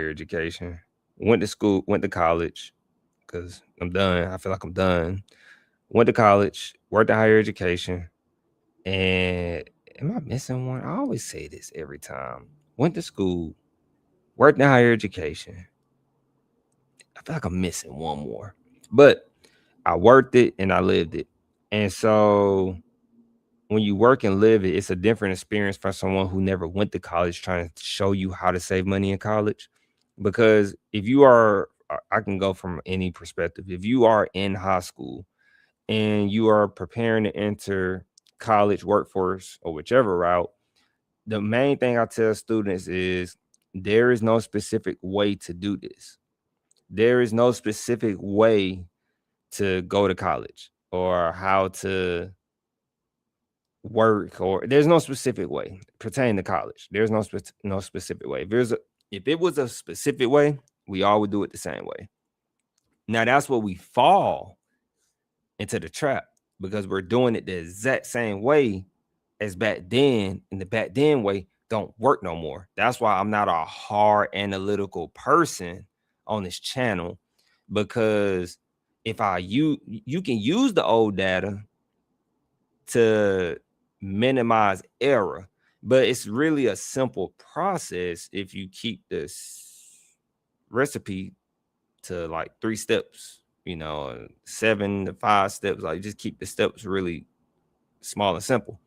education, went to college, because I'm done. I feel like I'm done. Went to college, worked in higher education, and am I missing one? I always say this every time. Went to school, worked in higher education. I feel like I'm missing one more, but I worked it and I lived it. And so when you work and live it, it's a different experience for someone who never went to college trying to show you how to save money in college. Because if you are, I can go from any perspective. If you are in high school and you are preparing to enter college, workforce, or whichever route, the main thing I tell students is there is no specific way to do this. There is no specific way to go to college or how to work, or there's no specific way pertaining to college. There's no specific way. If it was a specific way, we all would do it the same way. Now that's what we fall into the trap, because we're doing it the exact same way as back then, and the back then way don't work no more. That's why I'm not a hard analytical person on this channel, because if you can use the old data to minimize error, but it's really a simple process if you keep this recipe to like 3 steps, you know, 7 to 5 steps. Like, just keep the steps really small and simple.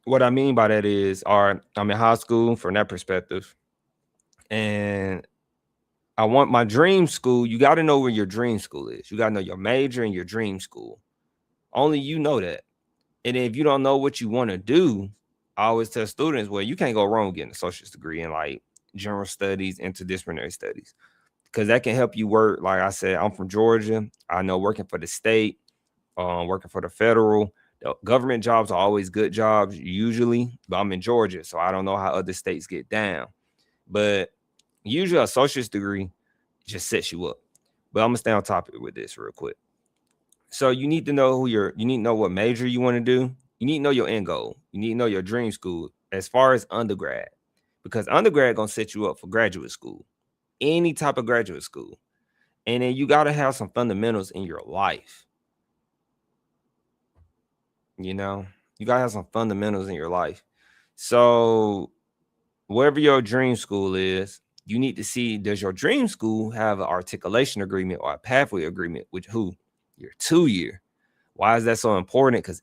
What I mean by that is, I'm in high school from that perspective, and I want my dream school. You got to know where your dream school is. You got to know your major and your dream school. Only you know that. And then if you don't know what you want to do, I always tell students, well, you can't go wrong getting a associate's degree in like general studies, interdisciplinary studies, because that can help you work. Like I said, I'm from Georgia. I know working for the state, working for the federal, the government jobs are always good jobs usually, but I'm in Georgia, so I don't know how other states get down. But usually an associate's degree just sets you up. But I'm gonna stay on topic with this real quick. So you need to know you need to know what major you want to do. You need to know your end goal. You need to know your dream school as far as undergrad, because undergrad gonna set you up for graduate school, any type of graduate school. And then you gotta have some fundamentals in your life. You know, you gotta have some fundamentals in your life. So wherever your dream school is, you need to see, does your dream school have an articulation agreement or a pathway agreement with who? Your 2-year. Why is that so important? Because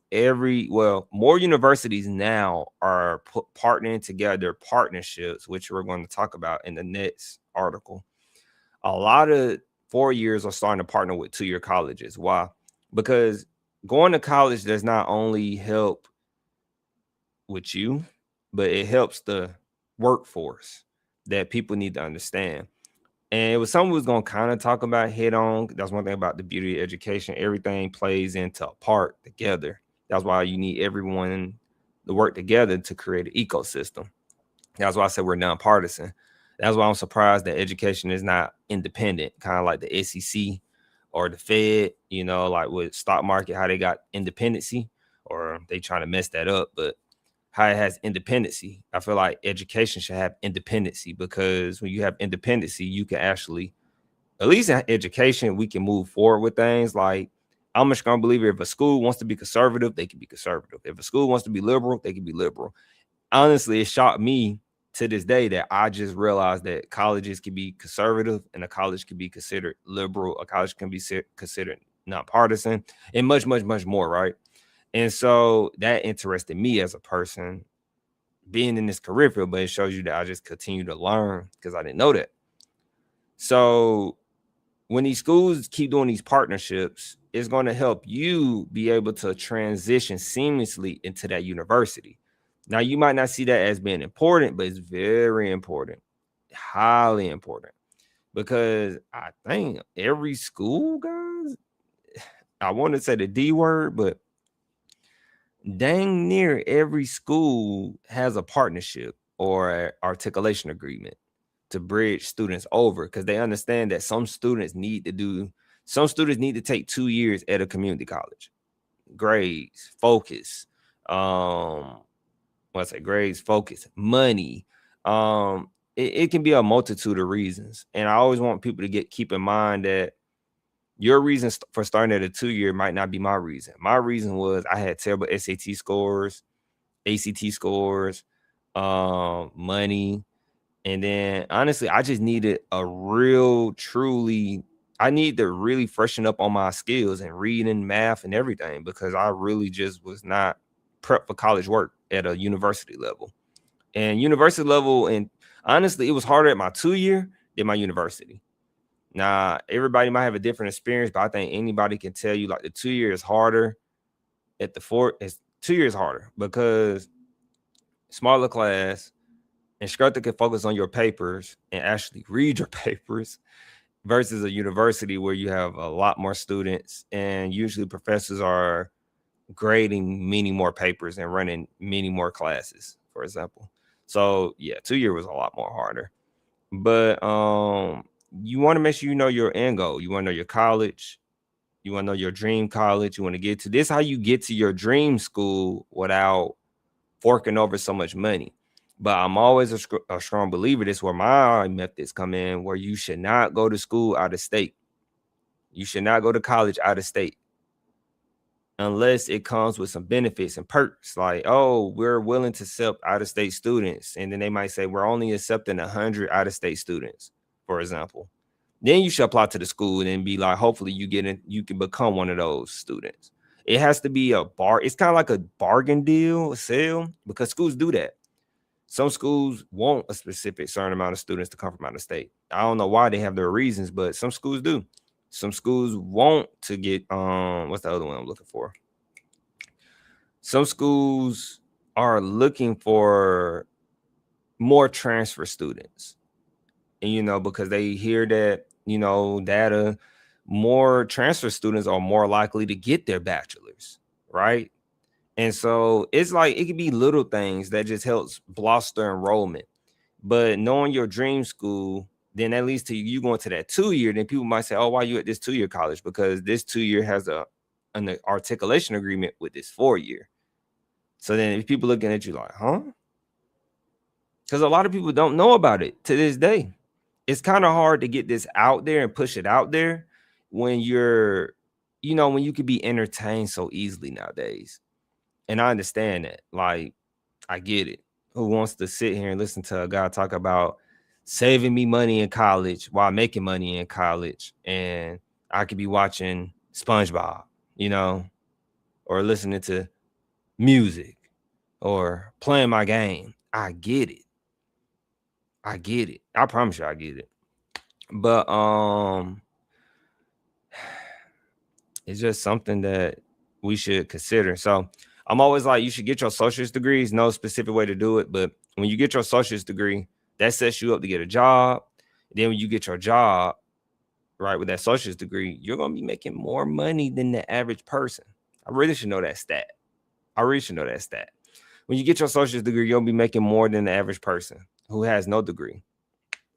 more universities now are partnering together partnerships, which we're going to talk about in the next article. A lot of 4 years are starting to partner with 2-year colleges. Why? Because going to college does not only help with you, but it helps the workforce that people need to understand. And it was something we was going to kind of talk about head on. That's one thing about the beauty of education. Everything plays into a part together. That's why you need everyone to work together to create an ecosystem. That's why I said we're nonpartisan. That's why I'm surprised that education is not independent, kind of like the SEC or the Fed, you know, like with stock market, how they got independency, or they trying to mess that up. But how it has independency. I feel like education should have independency, because when you have independency, you can actually, at least in education, we can move forward with things. Like, I'm a strong believer, if a school wants to be conservative, they can be conservative. If a school wants to be liberal, they can be liberal. Honestly, it shocked me to this day that I just realized that colleges can be conservative and a college can be considered liberal. A college can be considered nonpartisan, and much, much, much more, right? And so that interested me as a person being in this career field, but it shows you that I just continue to learn because I didn't know that. So when these schools keep doing these partnerships, it's going to help you be able to transition seamlessly into that university. Now, you might not see that as being important, but it's very important, highly important, because I think every school, guys, I want to say the D word, but dang near every school has a partnership or an articulation agreement to bridge students over, because they understand that some students need to take 2 years at a community college. Grades, focus, grades, focus, money. It can be a multitude of reasons. And I always want people to keep in mind that your reason for starting at a 2-year might not be my reason. My reason was I had terrible SAT scores, ACT scores, money. And then honestly, I just needed I need to really freshen up on my skills and reading, math, and everything, because I really just was not prepped for college work at a university level. And honestly, it was harder at my 2-year than my university. Now, everybody might have a different experience, but I think anybody can tell you like the 2-year is harder. At the 2 years harder because smaller class, instructor can focus on your papers and actually read your papers, versus a university where you have a lot more students and usually professors are grading many more papers and running many more classes, for example. So yeah, 2-year was a lot more harder. But you want to make sure you know your end goal. You want to know your college. You want to know your dream college. You want to get to this. How you get to your dream school without forking over so much money. But I'm always a strong believer. This is where my methods come in, where you should not go to school out of state. You should not go to college out of state unless it comes with some benefits and perks. Like, oh, we're willing to accept out-of-state students. And then they might say, we're only accepting 100 out-of-state students, for example. Then you should apply to the school and be like, hopefully you can become one of those students. It has to be it's kind of like a bargain deal, a sale, because schools do that. Some schools want a specific certain amount of students to come from out of state. I don't know why, they have their reasons, but some schools do. Some schools want to get what's the other one I'm looking for? some schools are looking for more transfer students. And, because they hear that, data, more transfer students are more likely to get their bachelor's, right? And so it's like it could be little things that just helps bolster enrollment. But knowing your dream school, then that leads to you going to that 2-year. Then people might say, oh, why are you at this 2-year college? Because this 2-year has an articulation agreement with this 4-year. So then if people looking at you like, huh? Because a lot of people don't know about it to this day. It's kind of hard to get this out there and push it out there when you're, when you could be entertained so easily nowadays. And I understand that. Like, I get it. Who wants to sit here and listen to a guy talk about saving me money in college while making money in college? And I could be watching SpongeBob, or listening to music or playing my game. I get it. I promise you I get it. But it's just something that we should consider. So I'm always like, you should get your associate's degrees. No specific way to do it, but when you get your associate's degree, that sets you up to get a job. Then when you get your job, right, with that associate's degree, you're gonna be making more money than the average person. I really should know that stat. When you get your associate's degree, you'll be making more than the average person who has no degree.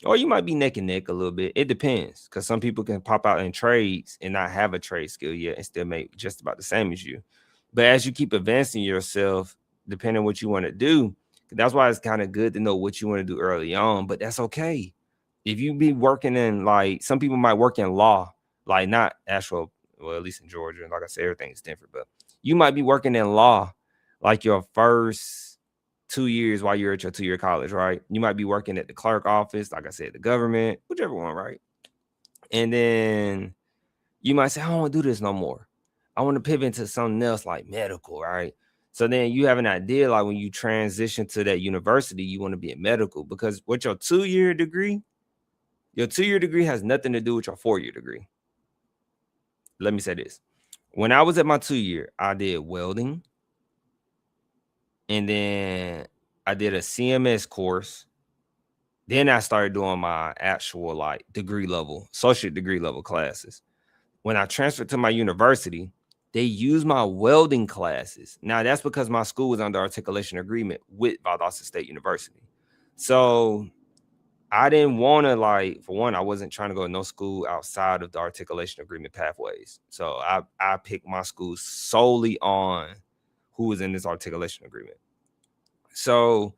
Or you might be neck and neck a little bit. It depends, because some people can pop out in trades and not have a trade skill yet and still make just about the same as you. But as you keep advancing yourself, depending on what you want to do, that's why it's kind of good to know what you want to do early on. But that's okay. If you be working in, like, some people might work in law, like not actual, well, at least in Georgia, like I said, everything is different. But you might be working in law like your first 2 years while you're at your 2-year college, right? You might be working at the clerk office, like I said, the government, whichever one, right? And then you might say, I don't want to do this no more. I want to pivot into something else like medical, right? So then you have an idea, like when you transition to that university, you want to be in medical, because with your 2-year degree has nothing to do with your 4-year degree. Let me say this. When I was at my 2-year, I did welding. And then I did a CMS course. Then I started doing my actual like degree level, associate degree level classes. When I transferred to my university, they used my welding classes. Now that's because my school was under articulation agreement with Valdosta State University. So I didn't want to, like, for one, I wasn't trying to go to no school outside of the articulation agreement pathways. So I picked my school solely on who was in this articulation agreement. So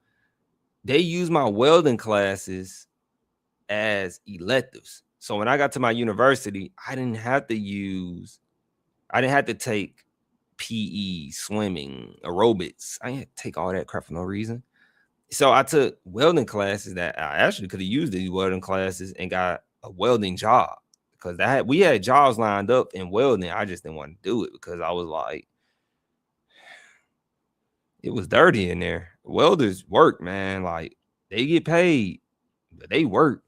they use my welding classes as electives. So when I got to my university, I didn't have to take PE, swimming, aerobics. I didn't take all that crap for no reason. So I took welding classes that I actually could have used these welding classes and got a welding job, because we had jobs lined up in welding. I just didn't want to do it because I was like, it was dirty in there. Welders work, man. Like, they get paid, but they work.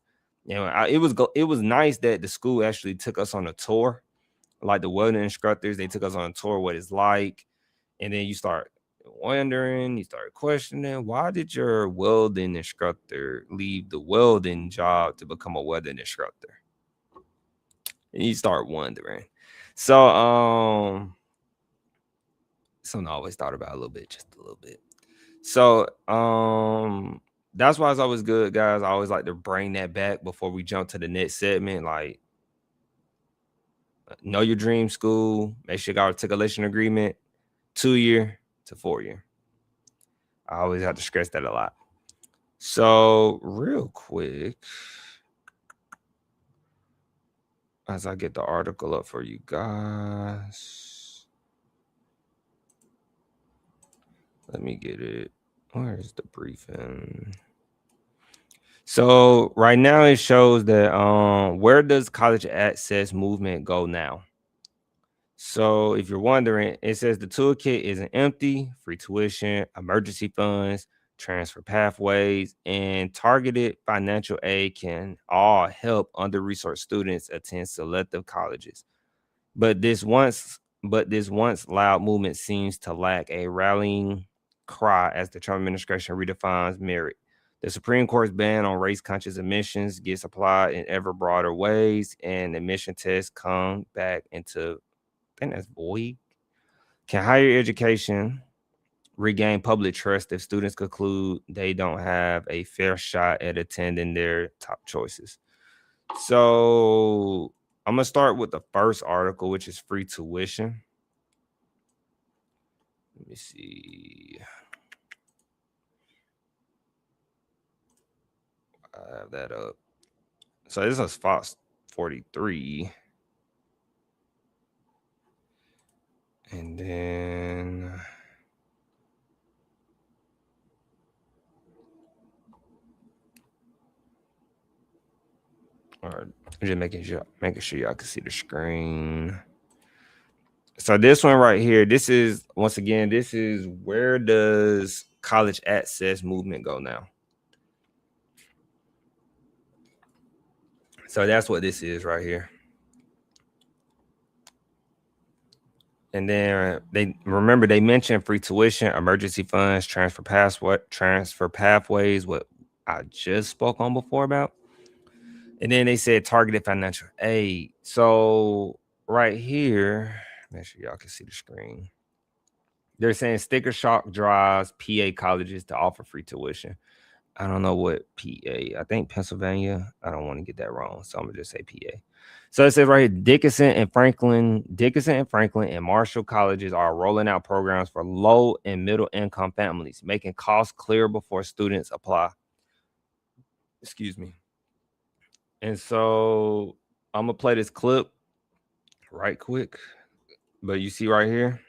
It was nice that the school actually took us on a tour. Like the welding instructors, they took us on a tour what it's like. And then you start wondering, you start questioning, why did your welding instructor leave the welding job to become a welding instructor? And you start wondering. So something I always thought about just a little bit. So that's why it's always good, guys. I always like to bring that back before we jump to the next segment. Like, know your dream school. Make sure you got articulation agreement, 2-year to 4-year. I always have to stress that a lot. So real quick, as I get the article up for you guys, let me get it. Where's the briefing? So right now it shows that where does college access movement go now? So if you're wondering, it says the toolkit isn't empty. Free tuition, emergency funds, transfer pathways, and targeted financial aid can all help under-resourced students attend selective colleges. But this once but this once loud movement seems to lack a rallying cry as the Trump administration redefines merit. The Supreme Court's ban on race-conscious admissions gets applied in ever broader ways, and admission tests come back into, I think that's void. Can higher education regain public trust if students conclude they don't have a fair shot at attending their top choices? So I'm going to start with the first article, which is free tuition. Let me see. I have that up. So this is Fox 43. And then all right, just making sure y'all can see the screen. So this one right here, this is, once again, this is where does college access movement go now? So that's what this is right here. And then they mentioned free tuition, emergency funds, transfer pathways, what I just spoke on before about. And then they said targeted financial aid. So right here, make sure y'all can see the screen. They're saying sticker shock drives PA colleges to offer free tuition. I don't know what PA. I think Pennsylvania. I don't want to get that wrong, so I'm gonna just say PA. So it says right here, Dickinson and Franklin, and Marshall colleges are rolling out programs for low and middle income families, making costs clear before students apply. Excuse me. And so I'm gonna play this clip right quick. But you see right here,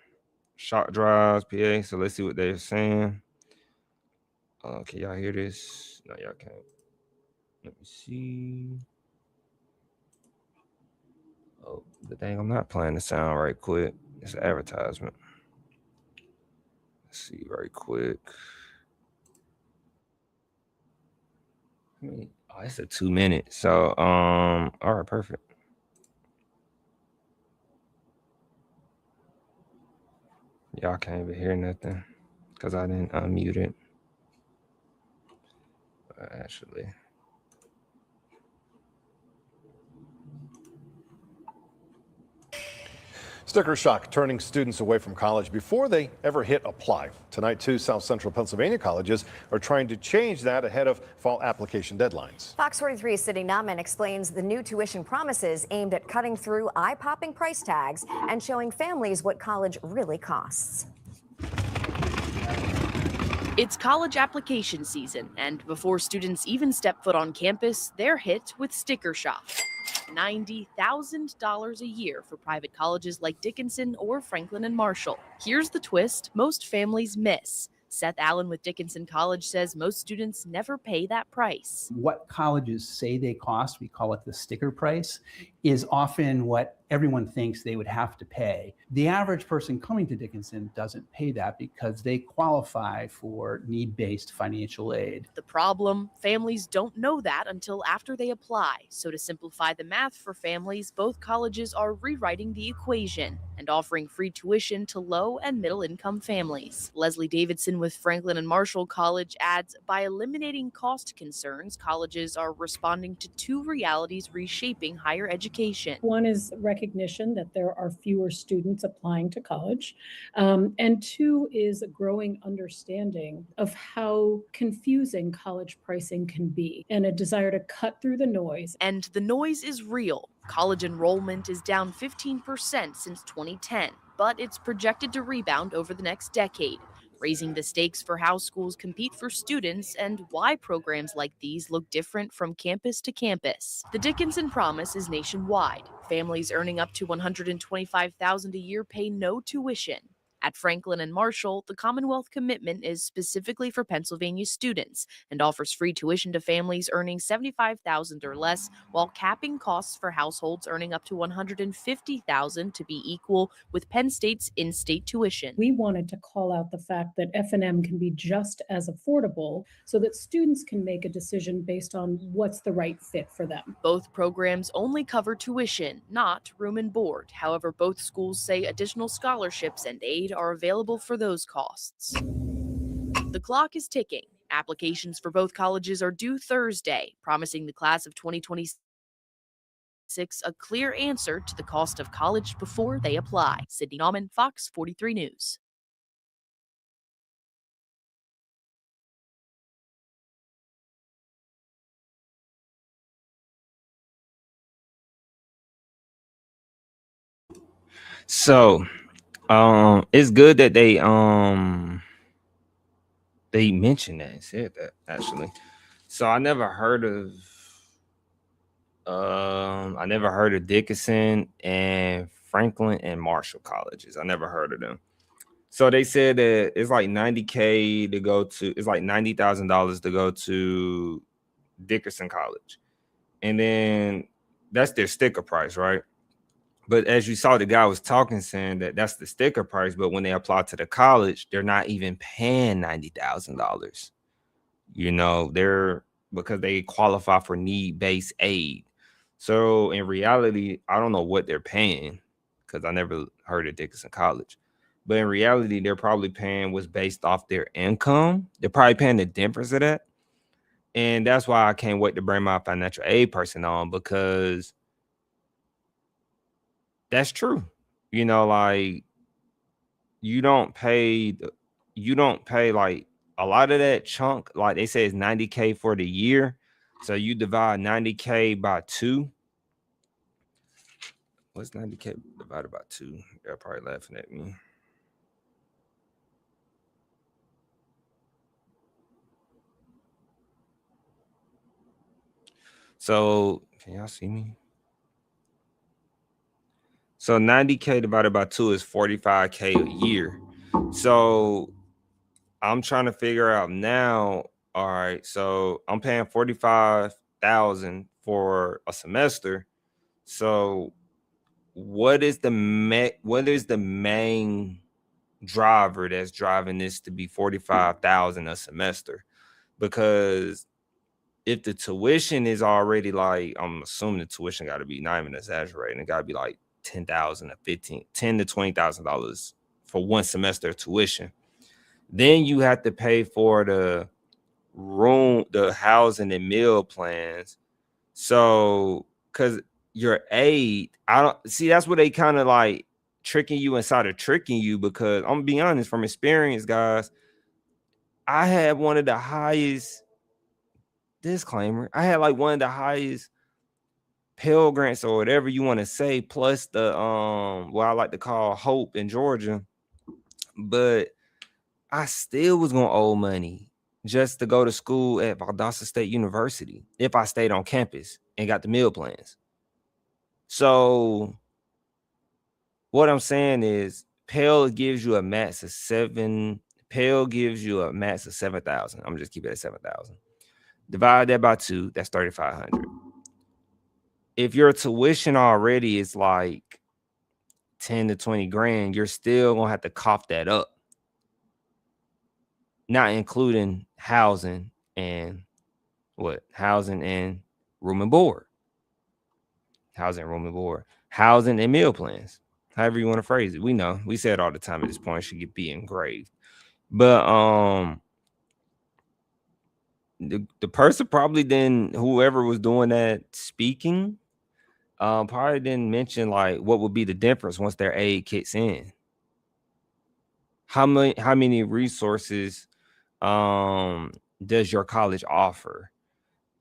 shock drives PA. So let's see what they're saying. Can y'all hear this? No, y'all can't. Let me see. Oh, the dang, I'm not playing the sound right quick. It's an advertisement. Let's see right quick. Oh, it's a 2 minute. So, all right, perfect. Y'all can't even hear nothing because I didn't unmute it. Actually. Sticker shock turning students away from college before they ever hit apply. Tonight, 2 South Central Pennsylvania colleges are trying to change that ahead of fall application deadlines. Fox 43's Sydney Nauman explains the new tuition promises aimed at cutting through eye-popping price tags and showing families what college really costs. It's college application season, and before students even step foot on campus, they're hit with sticker shock. $90,000 a year for private colleges like Dickinson or Franklin and Marshall. Here's the twist most families miss. Seth Allen with Dickinson College says most students never pay that price. What colleges say they cost, we call it the sticker price, is often what everyone thinks they would have to pay. The average person coming to Dickinson doesn't pay that because they qualify for need-based financial aid. The problem, families don't know that until after they apply. So to simplify the math for families, both colleges are rewriting the equation and offering free tuition to low and middle income families. Leslie Davidson with Franklin and Marshall College adds, by eliminating cost concerns, colleges are responding to 2 realities reshaping higher education. One is recognition that there are fewer students applying to college, and 2 is a growing understanding of how confusing college pricing can be and a desire to cut through the noise. And the noise is real. College enrollment is down 15% since 2010, but it's projected to rebound over the next decade, raising the stakes for how schools compete for students and why programs like these look different from campus to campus. The Dickinson promise is nationwide. Families earning up to $125,000 a year pay no tuition. At Franklin and Marshall, the Commonwealth commitment is specifically for Pennsylvania students and offers free tuition to families earning $75,000 or less, while capping costs for households earning up to $150,000 to be equal with Penn State's in-state tuition. We wanted to call out the fact that F&M can be just as affordable so that students can make a decision based on what's the right fit for them. Both programs only cover tuition, not room and board. However, both schools say additional scholarships and aid are available for those costs. The clock is ticking. Applications for both colleges are due Thursday, promising the class of 2026 a clear answer to the cost of college before they apply. Sydney Nauman, Fox 43 News. So it's good that they mentioned that and said that, actually. So I never heard of Dickinson and Franklin and Marshall colleges. I never heard of them. So they said that it's like $90,000 to go to, it's like $90,000 to go to Dickinson College. And then that's their sticker price, right? But as you saw, the guy was talking, saying that that's the sticker price. But when they apply to the college, they're not even paying $90,000. You know, because they qualify for need-based aid. So in reality, I don't know what they're paying because I never heard of Dickinson College. But in reality, they're probably paying what's based off their income. They're probably paying the difference of that. And that's why I can't wait to bring my financial aid person on, because that's true. You know, like you don't pay like a lot of that chunk, like they say it's $90,000 for the year. So you divide $90,000 by 2. What's $90,000 divided by 2? They're probably laughing at me. So can y'all see me? So $90,000 divided by 2 is $45,000 a year. So I'm trying to figure out now. All right, so I'm paying $45,000 for a semester. So what is the main driver that's driving this to be $45,000 a semester? Because if the tuition is already like, I'm assuming the tuition got to be, not even exaggerating, it got to be like $10,000 to $20,000 for one semester of tuition. Then you have to pay for the room, the housing and meal plans. So, because your aid, I don't see, that's what they kind of like tricking you inside of tricking you, because I'm gonna be honest, from experience, guys, I had one of the highest, disclaimer, I had like one of the highest Pell Grants or whatever you want to say, plus the what I like to call Hope in Georgia, but I still was gonna owe money just to go to school at Valdosta State University if I stayed on campus and got the meal plans. So what I'm saying is Pell gives you a max of 7. Pell gives you a max of 7,000. I'm just keep it at 7,000. Divide that by 2, that's 3,500. If your tuition already is like 10 to 20 grand, you're still gonna have to cough that up. Not including housing and housing and room and board. Housing and room and board. Housing and meal plans. However you want to phrase it. We know. We say it all the time at this point. It should be engraved. But the person probably didn't, whoever was doing that speaking, probably didn't mention like what would be the difference once their aid kicks in. How many resources does your college offer?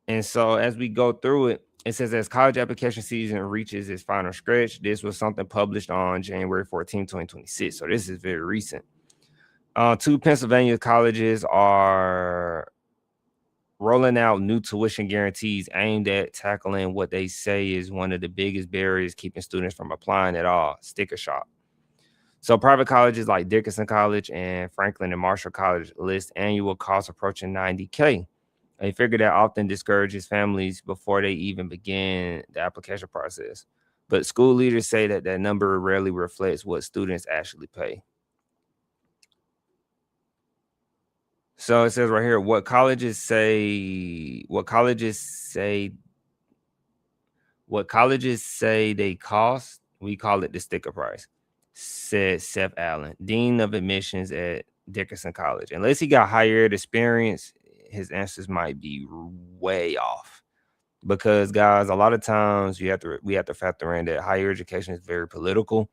And so as we go through it, it says as college application season reaches its final stretch, this was something published on January 14, 2026. So this is very recent. 2 Pennsylvania colleges are rolling out new tuition guarantees aimed at tackling what they say is one of the biggest barriers keeping students from applying at all, sticker shock. So private colleges like Dickinson College and Franklin and Marshall College list annual costs approaching $90K. A figure that often discourages families before they even begin the application process. But school leaders say that that number rarely reflects what students actually pay. So it says right here, what colleges say they cost, we call it the sticker price, said Seth Allen, Dean of Admissions at Dickinson College. Unless he got higher ed experience, his answers might be way off. Because guys, a lot of times we have to factor in that higher education is very political.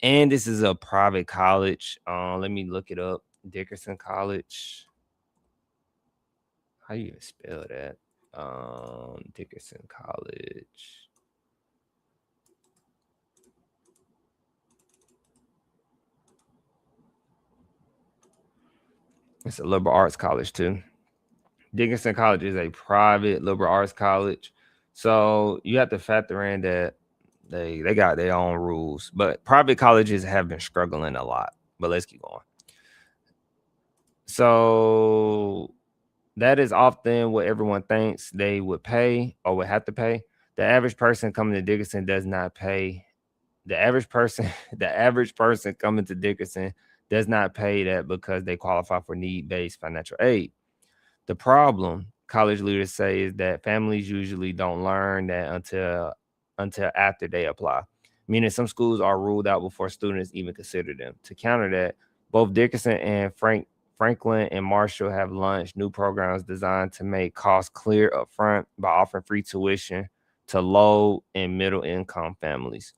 And this is a private college. Let me look it up. Dickinson College. How do you even spell that? Dickinson College. It's a liberal arts college too. Dickinson College is a private liberal arts college. So you have to factor in that they got their own rules. But private colleges have been struggling a lot. But let's keep going. So that is often what everyone thinks they would pay or would have to pay. The average person coming to Dickinson does not pay. The average person coming to Dickinson does not pay that because they qualify for need-based financial aid. The problem, college leaders say, is that families usually don't learn that until after they apply, meaning some schools are ruled out before students even consider them. To counter that, both Dickinson and Franklin and Marshall have launched new programs designed to make costs clear up front by offering free tuition to low and middle income families.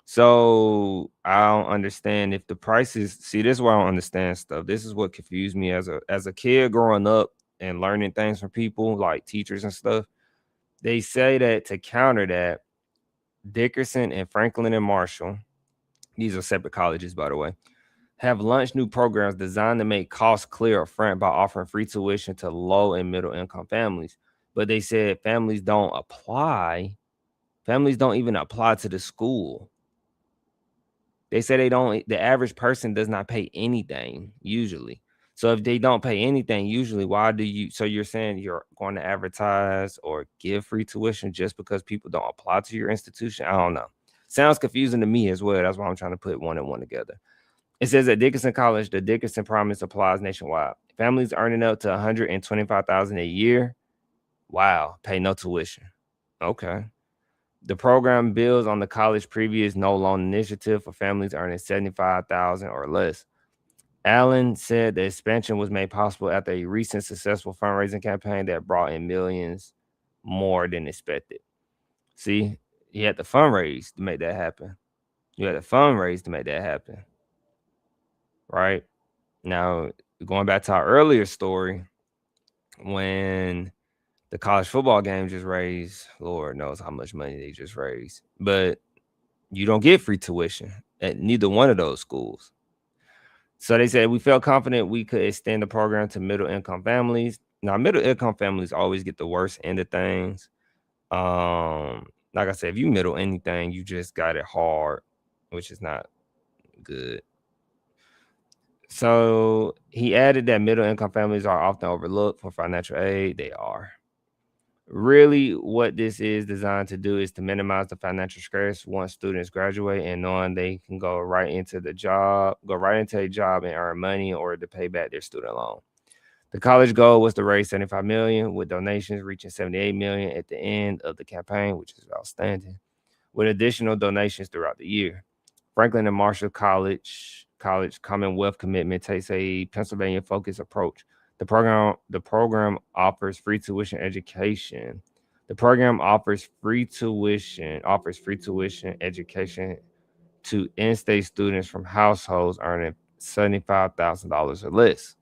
So I don't understand if the prices, see, this is why I don't understand stuff. This is what confused me as a kid growing up and learning things from people like teachers and stuff. They say that to counter that, Dickinson and Franklin and Marshall, these are separate colleges, by the way, have launched new programs designed to make costs clear up front by offering free tuition to low and middle income families. But they said families don't even apply to the school. They say the average person does not pay anything usually. So if they don't pay anything usually, so you're saying you're going to advertise or give free tuition just because people don't apply to your institution? I don't know. Sounds confusing to me as well. That's why I'm trying to put one and one together. It says at Dickinson College, the Dickinson Promise applies nationwide. Families earning up to $125,000 a year, wow, pay no tuition. Okay. The program builds on the college previous no loan initiative for families earning $75,000 or less. Allen said the expansion was made possible after a recent successful fundraising campaign that brought in millions more than expected. See, you had to fundraise to make that happen. Right? Now, going back to our earlier story, when the college football game just raised, Lord knows how much money they just raised, but you don't get free tuition at neither one of those schools. So they said we felt confident we could extend the program to middle income families. Now, middle income families always get the worst end of things. Like I said, if you middle anything, you just got it hard, which is not good. So he added that middle income families are often overlooked for financial aid. They are. Really, what this is designed to do is to minimize the financial stress once students graduate and knowing they can go right into a job and earn money in order to pay back their student loan. The college goal was to raise $75 million, with donations reaching $78 million at the end of the campaign, which is outstanding, with additional donations throughout the year. Franklin and Marshall College Commonwealth Commitment takes a Pennsylvania-focused approach. The program offers free tuition education. The program offers free tuition education to in-state students from households earning $75,000 or less.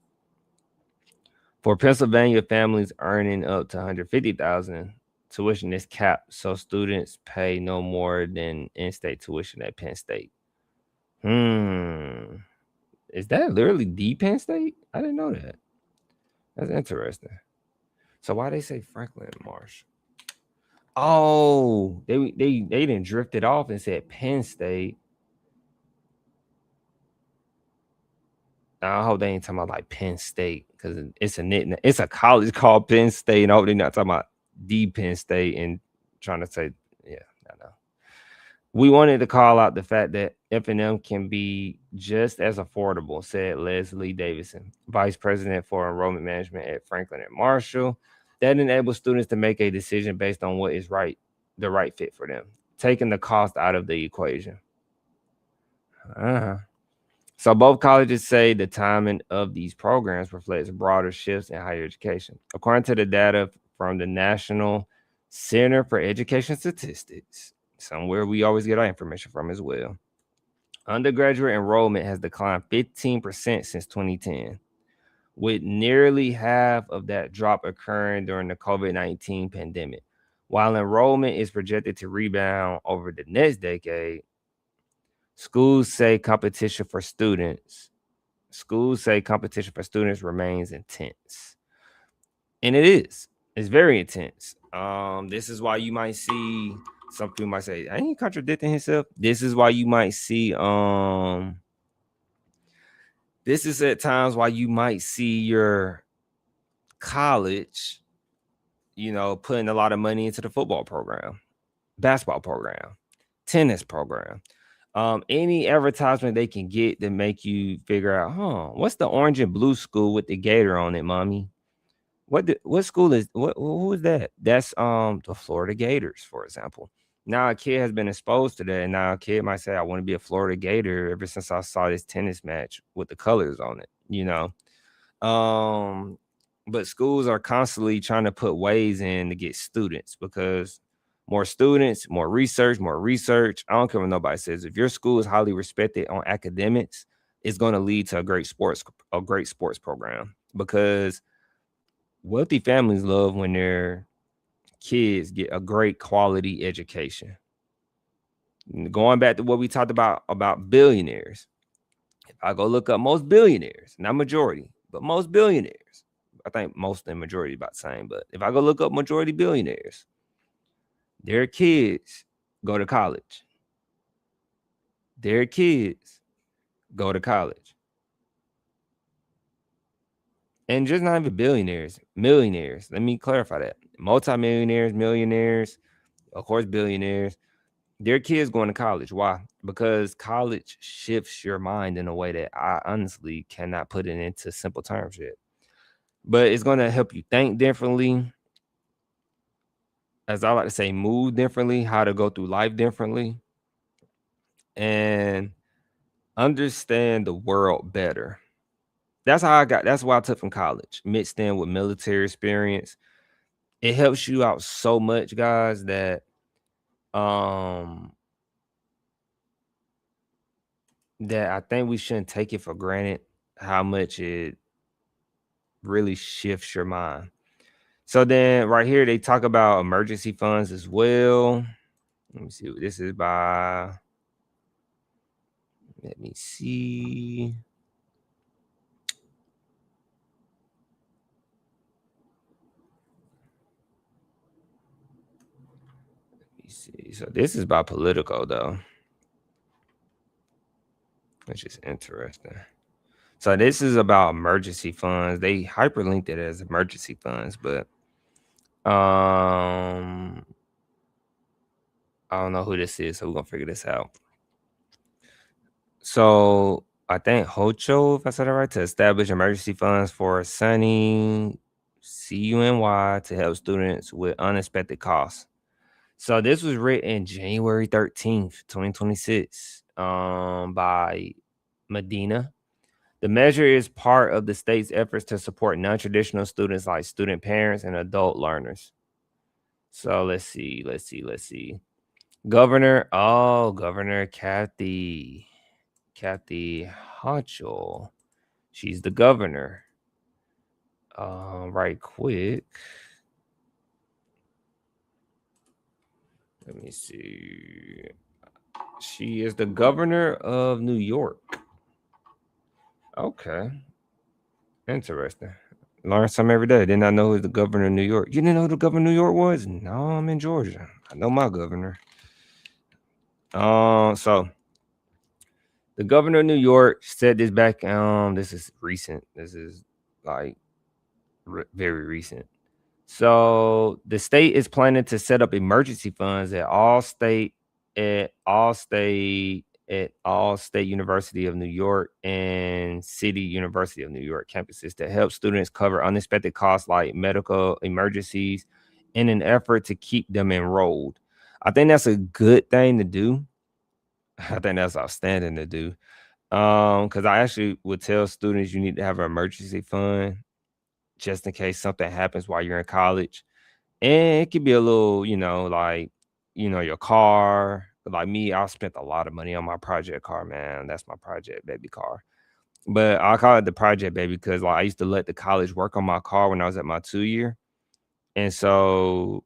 For Pennsylvania families earning up to $150,000, tuition is capped, so students pay no more than in-state tuition at Penn State. Is that literally the Penn State? I didn't know that. That's interesting. So why they say Franklin and Marshall? Oh, they didn't drift it off and said Penn State. I hope they ain't talking about like Penn State, because it's a college called Penn State, and I hope they're not talking about the Penn State and trying to say, yeah, I know. We wanted to call out the fact that F&M can be just as affordable, said Leslie Davison, Vice President for Enrollment Management at Franklin and Marshall. That enables students to make a decision based on what is the right fit for them, taking the cost out of the equation. So both colleges say the timing of these programs reflects broader shifts in higher education. According to the data from the National Center for Education Statistics, somewhere we always get our information from as well, undergraduate enrollment has declined 15% since 2010, with nearly half of that drop occurring during the COVID-19 pandemic. While enrollment is projected to rebound over the next decade, schools say competition for students remains intense. And it is. It's very intense. This is why you might see, some people might say, ain't he contradicting himself? This is why you might see, this is at times why you might see your college, putting a lot of money into the football program, basketball program, tennis program. Any advertisement they can get to make you figure out, what's the orange and blue school with the gator on it, mommy? What school is who is that? That's the Florida Gators, for example. Now a kid has been exposed to that, and now a kid might say, I want to be a Florida Gator ever since I saw this tennis match with the colors on it, but schools are constantly trying to put ways in to get students, because more students, more research. I don't care what nobody says. If your school is highly respected on academics, it's going to lead to a great sports program, because wealthy families love when their kids get a great quality education. Going back to what we talked about billionaires. If I go look up most billionaires, not majority, but most billionaires, I think most and majority about the same, but if I go look up majority billionaires, their kids go to college. Their kids go to college. And just not even billionaires, millionaires. Let me clarify that. Multimillionaires, millionaires, of course, billionaires. Their kids going to college. Why? Because college shifts your mind in a way that I honestly cannot put it into simple terms yet. But it's going to help you think differently. As I like to say, move differently, how to go through life differently, and understand the world better. That's what I took from college, mixed in with military experience. It helps you out so much, guys, that I think we shouldn't take it for granted how much it really shifts your mind. So then right here, they talk about emergency funds as well. Let me see what this is by. Let me see. So this is by Politico, though, which is interesting. So this is about emergency funds. They hyperlinked it as emergency funds, but I don't know who this is, so we're gonna figure this out. So I think Hocho, if I said it right, to establish emergency funds for Sunny CUNY to help students with unexpected costs. So this was written January 13th, 2026, by Medina. The measure is part of the state's efforts to support non-traditional students like student parents and adult learners. So let's see. Governor Kathy Hochul. She's the governor. Right quick. Let me see. She is the governor of New York. Okay. Interesting. Learn something every day. Did not know who the governor of New York. You didn't know who the governor of New York was? No, I'm in Georgia. I know my governor. So The governor of New York said this back. This is recent. This is like very recent. So the state is planning to set up emergency funds at all state University of New York and City University of New York campuses to help students cover unexpected costs like medical emergencies in an effort to keep them enrolled. I think that's a good thing to do. I think that's outstanding to do. Because I actually would tell students you need to have an emergency fund just in case something happens while you're in college. And it could be a little, like, your car. Like me, I spent a lot of money on my project car, man. That's my project baby car. But I call it the project baby because like I used to let the college work on my car when I was at my 2 year. And so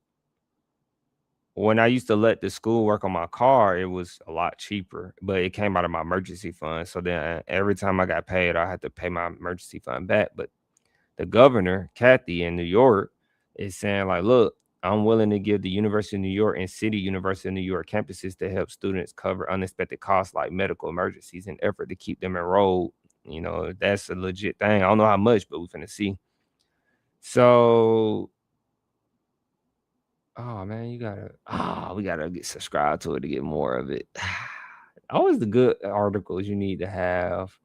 when I used to let the school work on my car, it was a lot cheaper, but it came out of my emergency fund. So then every time I got paid, I had to pay my emergency fund back. But the governor, Kathy in New York, is saying like, look, I'm willing to give the University of New York and City University of New York campuses to help students cover unexpected costs like medical emergencies in effort to keep them enrolled. That's a legit thing. I don't know how much, but we're finna see. So, oh man, we gotta get subscribed to it to get more of it. Always the good articles you need to have.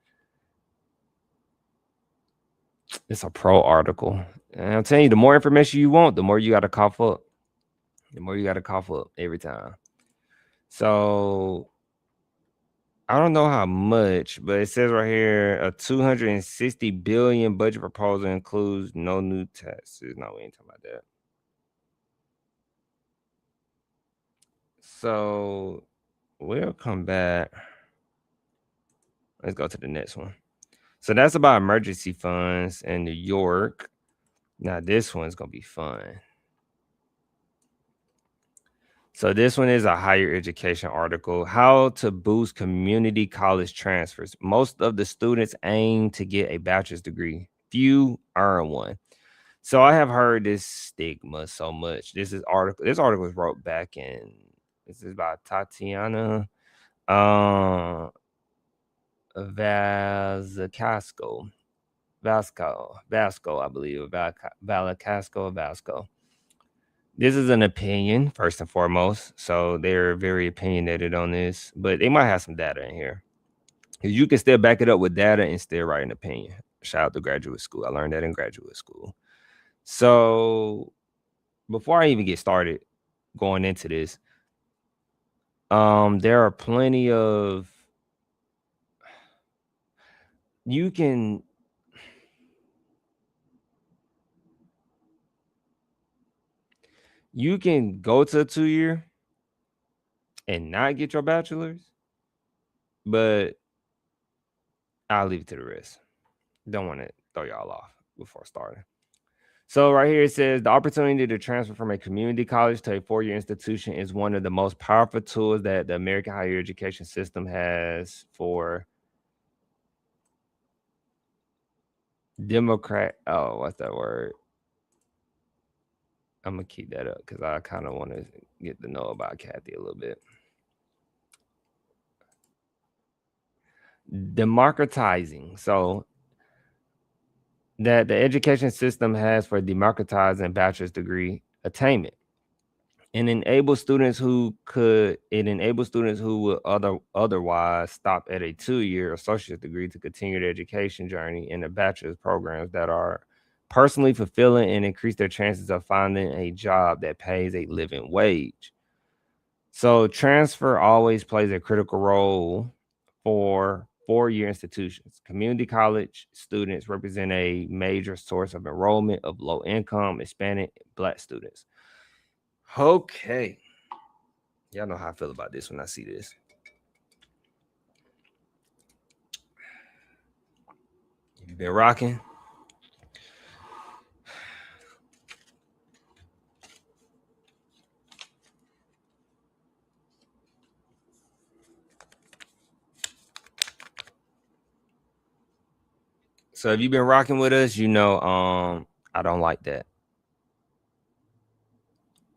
It's a pro article. And I'm telling you, the more information you want, the more you got to cough up. The more you got to cough up every time. So I don't know how much, but it says right here a $260 billion budget proposal includes no new taxes. No, we ain't talking about that. So we'll come back. Let's go to the next one. So that's about emergency funds in New York. Now this one's gonna be fun. So this one is a higher education article, how to boost community college transfers. Most of the students aim to get a bachelor's degree. Few earn one. So I have heard this stigma so much. This article was wrote back in, this is by Tatiana Vasco, I believe, Vasco. This is an opinion, first and foremost. So they're very opinionated on this, but they might have some data in here. You can still back it up with data and still write an opinion. Shout out to graduate school. I learned that in graduate school. So before I even get started going into this, there are plenty of, you can go to a 2-year and not get your bachelor's, but I'll leave it to the rest. Don't want to throw y'all off before starting. So right here it says the opportunity to transfer from a community college to a 4-year institution is one of the most powerful tools that the American higher education system has for what's that word? I'm gonna keep that up because I kind of want to get to know about Kathy a little bit. Democratizing. So that the education system has for democratizing bachelor's degree attainment and enable students who would otherwise stop at a 2-year associate degree to continue their education journey in the bachelor's programs that are personally fulfilling and increase their chances of finding a job that pays a living wage. So transfer always plays a critical role for 4-year institutions. Community college students represent a major source of enrollment of low-income, Hispanic, Black students. Okay. Y'all know how I feel about this when I see this. You been rocking? So if you've been rocking with us, I don't like that.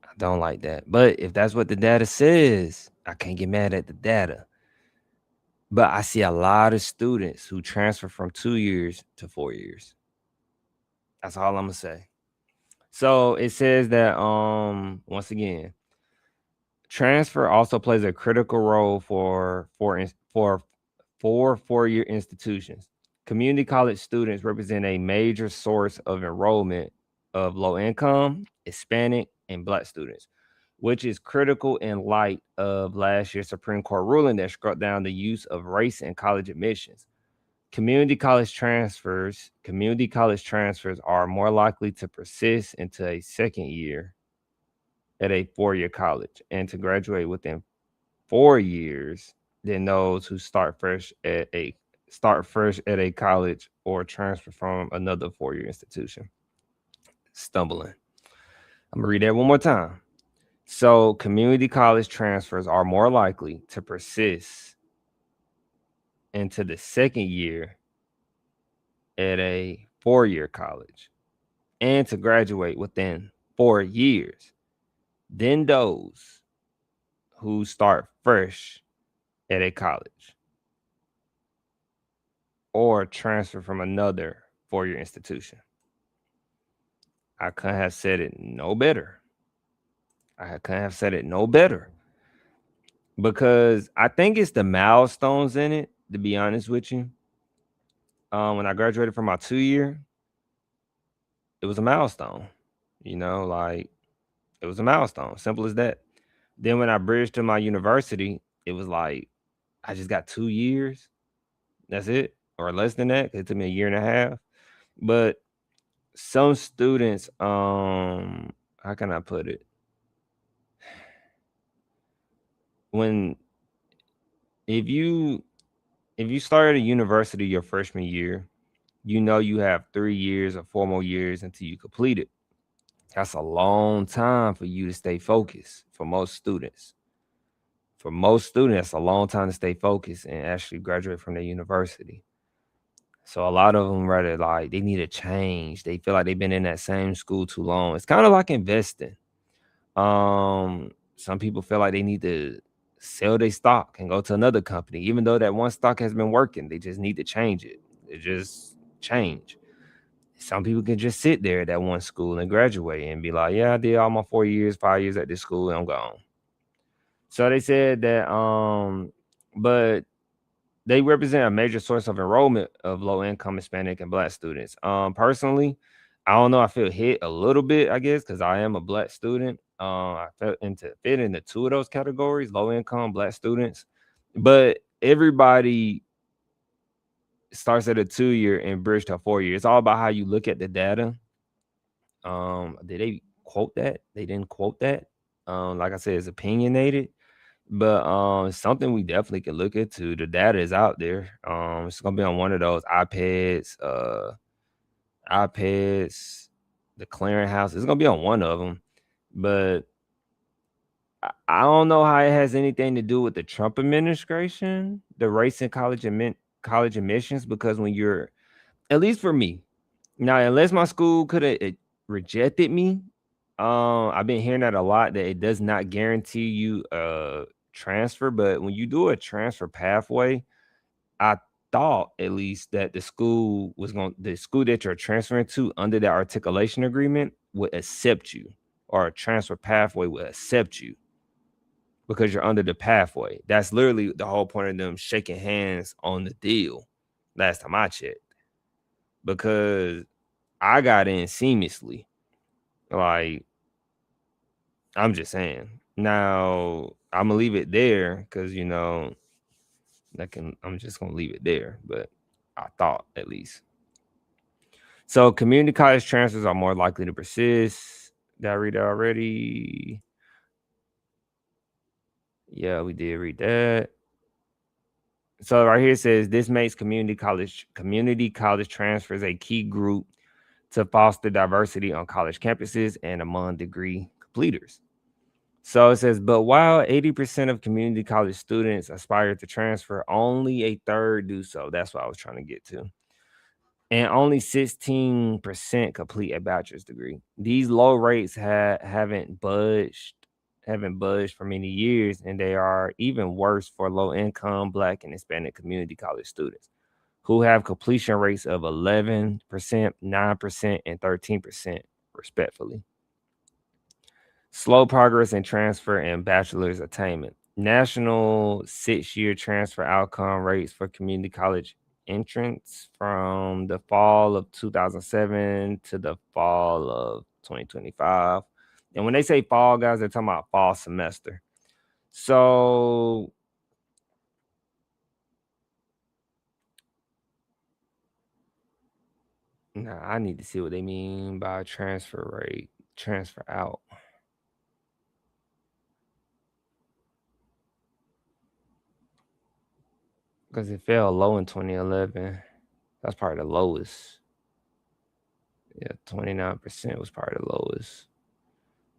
I don't like that. But if that's what the data says, I can't get mad at the data. But I see a lot of students who transfer from 2 years to 4 years. That's all I'm gonna say. So it says that once again, transfer also plays a critical role for 4-year institutions. Community college students represent a major source of enrollment of low income, Hispanic, and Black students, which is critical in light of last year's Supreme Court ruling that struck down the use of race in college admissions. Community college transfers are more likely to persist into a second year at a 4-year college and to graduate within 4 years than those who start fresh at a college or transfer from another 4-year institution. Stumbling. I'm gonna read that one more time. So community college transfers are more likely to persist into the second year at a 4-year college and to graduate within 4 years than those who start fresh at a college or transfer from another 4-year institution. I couldn't have said it no better. Because I think it's the milestones in it, to be honest with you. When I graduated from my 2-year, it was a milestone. Like it was a milestone. Simple as that. Then when I bridged to my university, it was like I just got 2 years. That's it, or less than that. It took me a year and a half. But some students, how can I put it? If you start at a university your freshman year, you have 3 years or 4 more years until you complete it. That's a long time for you to stay focused for most students. That's a long time to stay focused and actually graduate from their university. So a lot of them rather like they need a change. They feel like they've been in that same school too long. It's kind of like investing. Some people feel like they need to sell their stock and go to another company, even though that one stock has been working. They just need to change it. It just change. Some people can just sit there at that one school and graduate and be like, yeah, I did all my 4 years, 5 years at this school, and I'm gone. So they said that, but they represent a major source of enrollment of low-income Hispanic and Black students. Personally, I don't know. I feel hit a little bit, I guess, because I am a Black student. I fit into 2 of those categories: low-income Black students. But everybody starts at a 2-year and bridge to a 4-year. It's all about how you look at the data. Did they quote that? They didn't quote that. Like I said, it's opinionated. But something we definitely can look into. The data is out there. It's gonna be on one of those iPads, the clearinghouse. It's gonna be on one of them. But I don't know how it has anything to do with the Trump administration, the race in college admissions, because when you're, at least for me, now unless my school could have rejected me, I've been hearing that a lot, that it does not guarantee you a transfer. But when you do a transfer pathway, I thought at least that the school that you're transferring to under that articulation agreement would accept you, or a transfer pathway would accept you because you're under the pathway. That's literally the whole point of them shaking hands on the deal last time I checked, because I got in seamlessly. Like, I'm just saying. Now I'm gonna leave it there because I'm just gonna leave it there. But I thought, at least. So community college transfers are more likely to persist. Did I read that already? Yeah, we did read that. So right here it says this makes community college transfers a key group to foster diversity on college campuses and among degree completers. So it says, but while 80% of community college students aspire to transfer, only a third do so. That's what I was trying to get to. And only 16% complete a bachelor's degree. These low rates haven't budged haven't budged for many years, and they are even worse for low-income Black and Hispanic community college students who have completion rates of 11%, 9%, and 13%, respectively. Slow progress in transfer and bachelor's attainment. National 6-year transfer outcome rates for community college entrants from the fall of 2007 to the fall of 2025. And when they say fall, guys, they're talking about fall semester. So nah, I need to see what they mean by transfer rate, transfer out. Because it fell low in 2011. That's probably the lowest. Yeah, 29% was probably the lowest.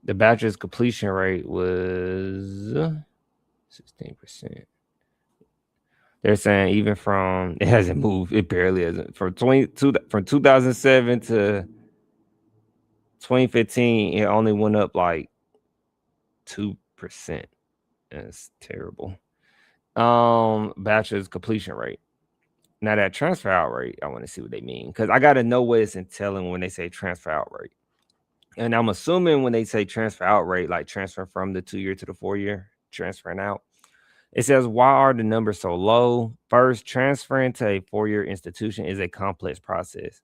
The bachelor's completion rate was 16%. They're saying even from, it hasn't moved, it barely hasn't. From 2007 to 2015, it only went up like 2%. That's terrible. Bachelor's completion rate. Now that transfer out rate, I want to see what they mean, because I got to know what it's entailing when they say transfer out rate. And I'm assuming when they say transfer out rate, like transfer from the 2-year to the 4-year, transferring out. It says, why are the numbers so low? First, transferring to a 4-year institution is a complex process.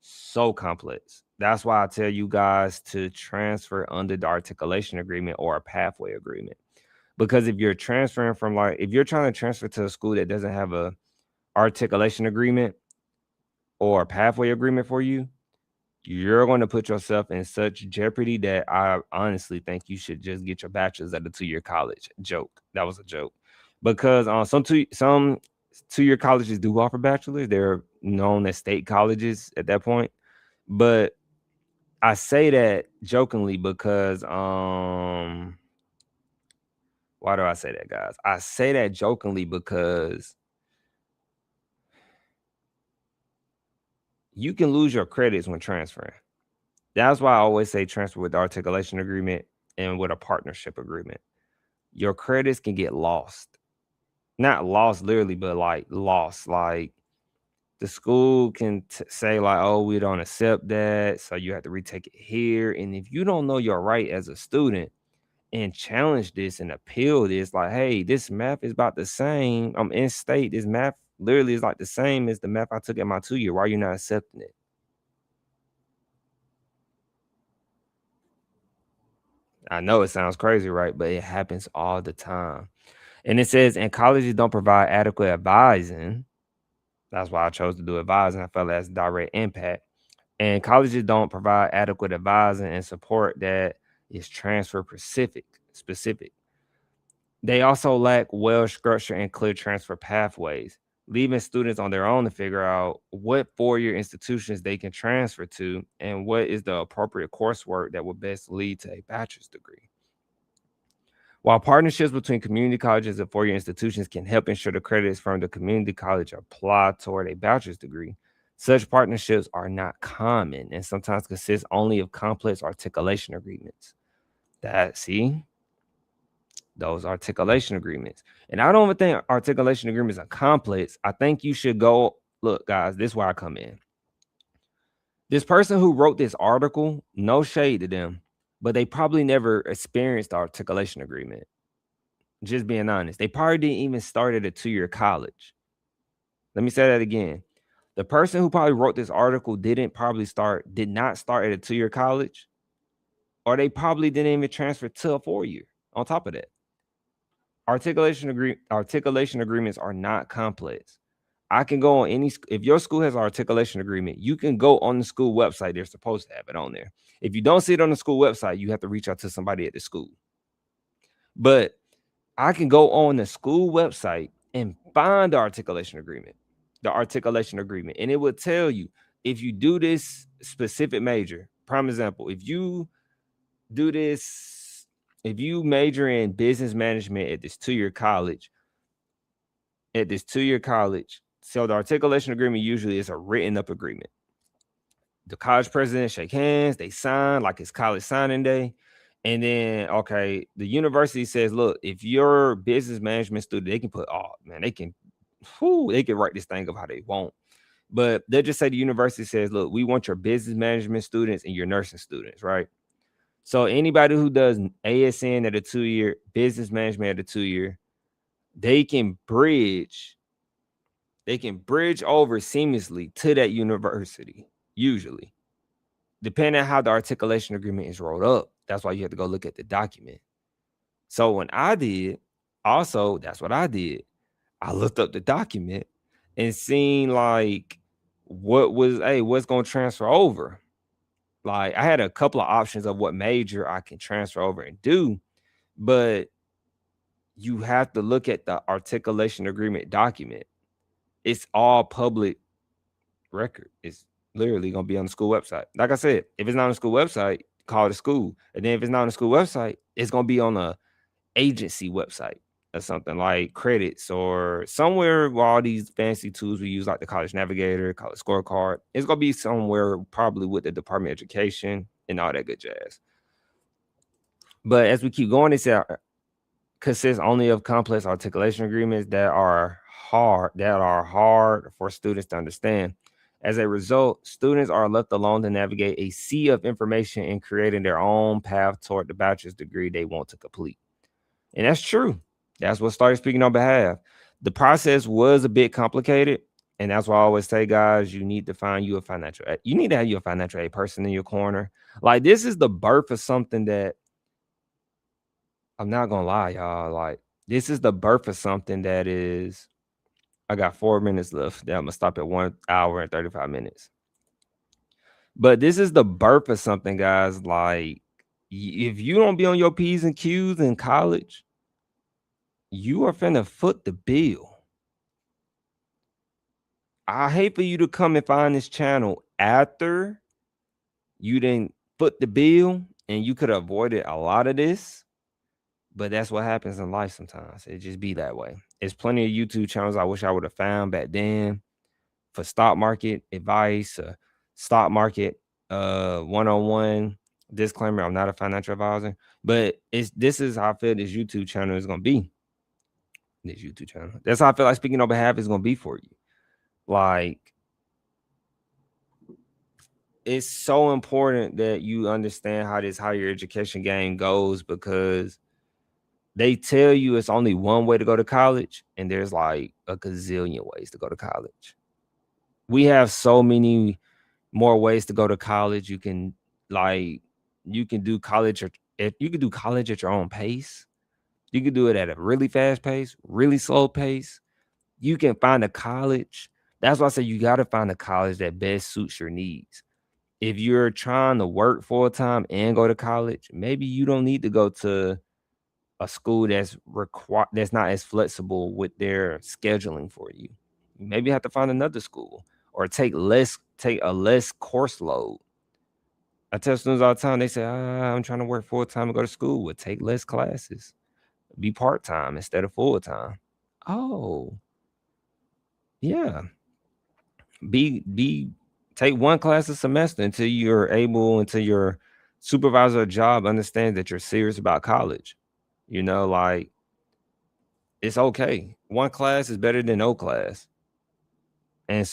So complex. That's why I tell you guys to transfer under the articulation agreement or a pathway agreement. Because if you're transferring from, like, if you're trying to transfer to a school that doesn't have a articulation agreement or a pathway agreement for you, you're going to put yourself in such jeopardy that I honestly think you should just get your bachelor's at a 2-year college. Joke. That was a joke. Because some 2-year colleges do offer bachelor's. They're known as state colleges at that point. But I say that jokingly because why do I say that, guys? I say that jokingly because you can lose your credits when transferring. That's why I always say transfer with the articulation agreement and with a partnership agreement. Your credits can get lost. Not lost literally, but like lost. Like the school can say like, oh, we don't accept that, so you have to retake it here. And if you don't know your right as a student and challenge this and appeal this, like, hey, this math is about the same. I'm in state. This math literally is like the same as the math I took at my 2-year. Why are you not accepting it? I know it sounds crazy, right? But it happens all the time. And it says, and colleges don't provide adequate advising. That's why I chose to do advising. I felt that's direct impact. And colleges don't provide adequate advising and support that is transfer specific. They also lack well-structured and clear transfer pathways, leaving students on their own to figure out what 4-year institutions they can transfer to and what is the appropriate coursework that will best lead to a bachelor's degree. While partnerships between community colleges and 4-year institutions can help ensure the credits from the community college apply toward a bachelor's degree, such partnerships are not common and sometimes consist only of complex articulation agreements. Those articulation agreements. And I don't even think articulation agreements are complex. I think you should go, look, guys, this is where I come in. This person who wrote this article, no shade to them, but they probably never experienced the articulation agreement. Just being honest. They probably didn't even start at a 2-year college. Let me say that again. The person who probably wrote this article did not start at a 2-year college, or they probably didn't even transfer to a 4-year on top of that. Articulation agreements are not complex. I can go on if your school has an articulation agreement, you can go on the school website. They're supposed to have it on there. If you don't see it on the school website, you have to reach out to somebody at the school. But I can go on the school website and find the articulation agreement, and it will tell you if you do this specific major. Prime example, if you major in business management at this 2-year college, so the articulation agreement usually is a written up agreement. The college president shake hands, they sign like it's college signing day, And then, okay, the university says, look, if you're a business management student, they can put, oh man, they can write this thing up how they want. But they'll just say the university says, look, we want your business management students and your nursing students, right? So anybody who does ASN at a 2-year, business management at a 2-year, they can bridge over seamlessly to that university, usually, depending on how the articulation agreement is rolled up. That's why you have to go look at the document. So when I did, also, that's what I did. I looked up the document and seen like what's going to transfer over. Like I had a couple of options of what major I can transfer over and do, but you have to look at the articulation agreement document. It's all public record. It's literally going to be on the school website. Like I said, if it's not on the school website, call the school. And then if it's not on the school website, it's going to be on a agency website or something like credits or somewhere where all these fancy tools we use, like the College Navigator, College Scorecard. It's going to be somewhere probably with the Department of Education and all that good jazz. But as we keep going, it says consists only of complex articulation agreements that are hard for students to understand. As a result, students are left alone to navigate a sea of information in creating their own path toward the bachelor's degree they want to complete. And that's true. That's what started speaking on behalf. The process was a bit complicated. And that's why I always say, guys, you need to find you a financial aid. You need to have you a financial aid person in your corner. Like, this is the birth of something that, I'm not going to lie, y'all. Like, this is the birth of something that is, I got 4 minutes left. Then I'm going to stop at 1 hour and 35 minutes. But this is the birth of something, guys. Like, if you don't be on your P's and Q's in college, you are finna foot the bill. I hate for you to come and find this channel after you didn't foot the bill and you could have avoided a lot of this. But that's what happens in life sometimes. It just be that way. There's plenty of YouTube channels I wish I would have found back then for stock market advice, stock market 101. Disclaimer, I'm not a financial advisor, but this is how I feel this YouTube channel is gonna be. This YouTube channel. That's how I feel like speaking on behalf is gonna be for you. Like, it's so important that you understand how your education game goes, because they tell you it's only one way to go to college, and there's like a gazillion ways to go to college. We have so many more ways to go to college. You can do college, or if you can do college at your own pace. You can do it at a really fast pace, really slow pace. You can find a college. That's why I say you got to find a college that best suits your needs. If you're trying to work full time and go to college, maybe you don't need to go to a school that's not as flexible with their scheduling for you. You maybe have to find another school or take a less course load. I tell students all the time, they say, I'm trying to work full time and go to school. Well, take less classes. Be part-time instead of full-time. Oh, yeah. Take one class a semester until your supervisor or job understands that you're serious about college. You know, like, it's okay. One class is better than no class. And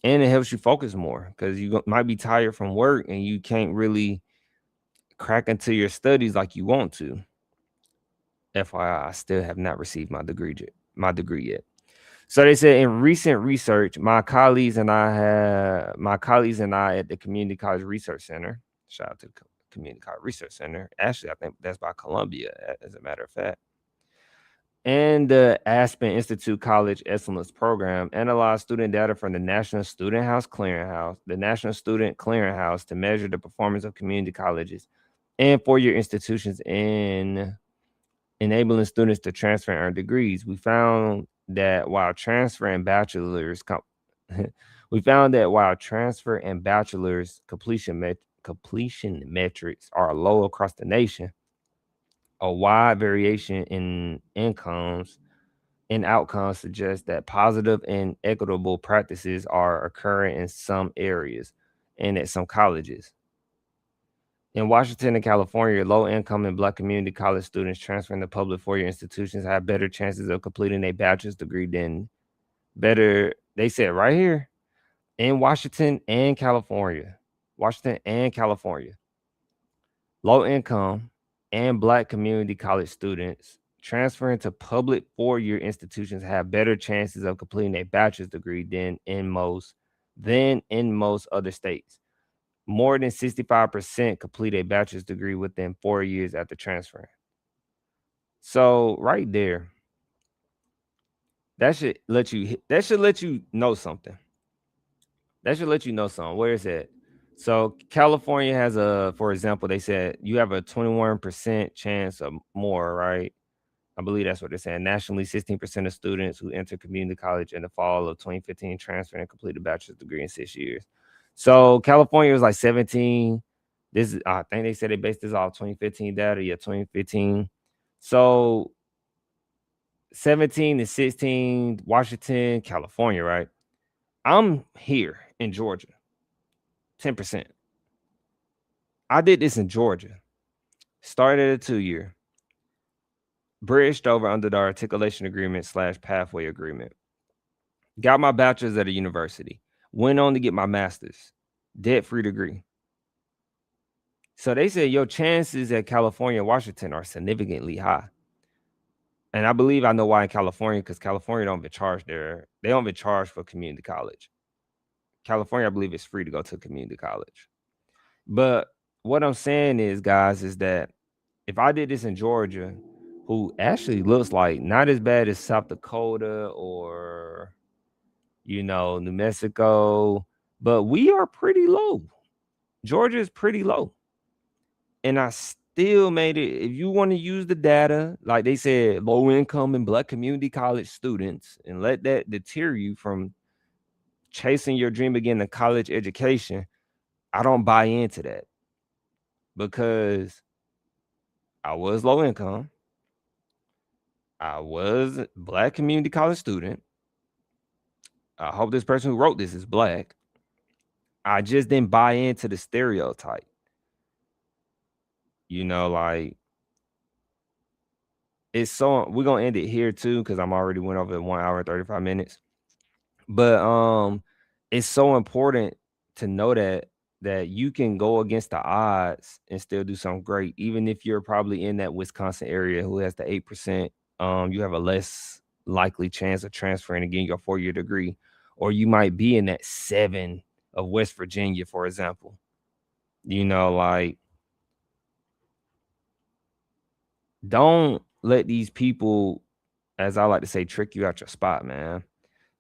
it helps you focus more, because you might be tired from work and you can't really crack into your studies like you want to. FYI, I still have not received my degree yet. So they said in recent research, my colleagues and I at the Community College Research Center, shout out to the Community College Research Center. Actually, I think that's by Columbia, as a matter of fact. And the Aspen Institute College Excellence Program analyzed student data from the National Student Clearinghouse to measure the performance of community colleges and four-year institutions in enabling students to transfer and earn degrees. We found that while transfer and bachelor's completion metrics are low across the nation, a wide variation in incomes and outcomes suggests that positive and equitable practices are occurring in some areas and at some colleges. In Washington and California, low-income and Black community college students transferring to public four-year institutions have better chances of completing a bachelor's degree than better. They said right here in Washington and California, low-income and Black community college students transferring to public four-year institutions have better chances of completing a bachelor's degree than in most other states. More than 65% complete a bachelor's degree within 4 years after transferring. So right there, that should let you know something. That should let you know something. Where is it? So California has for example, they said you have a 21% chance of more, right? I believe that's what they're saying. Nationally, 16% of students who enter community college in the fall of 2015 transfer and complete a bachelor's degree in 6 years. So California was like 17. I think they said they based this off 2015 data. Yeah, 2015. So 17 to 16, Washington, California, right? I'm here in Georgia, 10%. I did this in Georgia. Started at a 2-year. Bridged over under the articulation agreement / pathway agreement. Got my bachelor's at a university. Went on to get my master's. Debt-free degree. So they said your chances at California and Washington are significantly high. And I believe I know why in California, because California don't even charge there. They don't even charge for community college. California, I believe it's free to go to community college. But what I'm saying is, guys, is that if I did this in Georgia, who actually looks like not as bad as South Dakota or, New Mexico, but we are pretty low. Georgia is pretty low. And I still made it. If you want to use the data, like they said, low income and Black community college students, and let that deter you from chasing your dream again, a college education, I don't buy into that, because I was low income. I was a Black community college student. I hope this person who wrote this is Black. I just didn't buy into the stereotype. Like, it's so, we're gonna end it here too, because I'm already went over 1 hour and 35 minutes. But it's so important to know that you can go against the odds and still do something great, even if you're probably in that Wisconsin area who has the 8%. You have a less likely chance of transferring and getting your 4-year degree, or you might be in that 7 of West Virginia, for example. Like, don't let these people, as I like to say, trick you out your spot, man.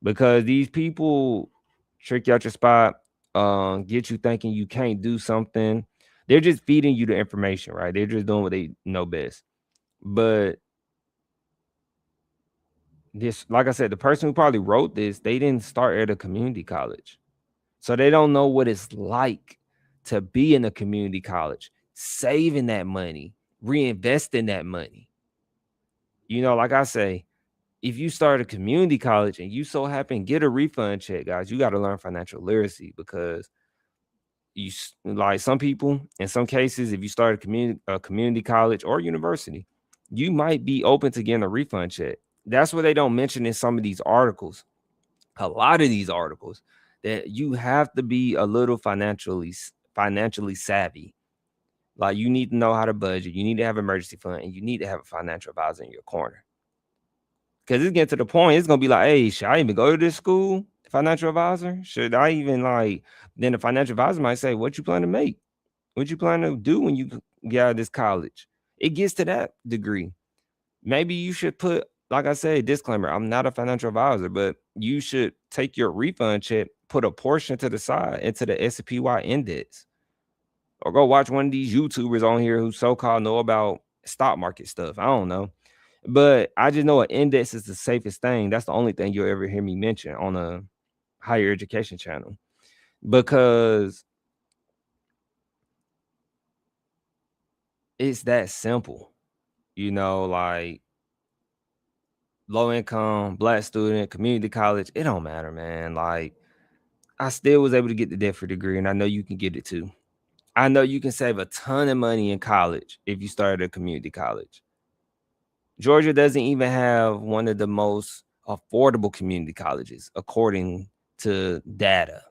Because these people trick you out your spot, get you thinking you can't do something. They're just feeding you the information, right? They're just doing what they know best. But this, like I said, the person who probably wrote this, they didn't start at a community college. So they don't know what it's like to be in a community college, saving that money, reinvesting that money. Like I say, if you start a community college and you so happen get a refund check, guys, you got to learn financial literacy, because like some people, in some cases, if you start a community college or university, you might be open to getting a refund check. That's what they don't mention in some of these articles. A lot of these articles, that you have to be a little financially savvy. Like, you need to know how to budget. You need to have an emergency fund, and you need to have a financial advisor in your corner. Because it's getting to the point, it's going to be like, hey, should I even go to this school, financial advisor? Should I even, like, then the financial advisor might say, what you plan to make? What you plan to do when you get out of this college? It gets to that degree. Maybe you should put, like I said, disclaimer, I'm not a financial advisor, but you should take your refund check, put a portion to the side into the SPY index. Or go watch one of these YouTubers on here who so-called know about stock market stuff. I don't know. But I just know an index is the safest thing. That's the only thing you'll ever hear me mention on a higher education channel, because it's that simple. Like, low income, Black student, community college, it don't matter, man. Like, I still was able to get the debt-free degree, and I know you can get it too. I know you can save a ton of money in college if you start a community college. Georgia doesn't even have one of the most affordable community colleges, according to data.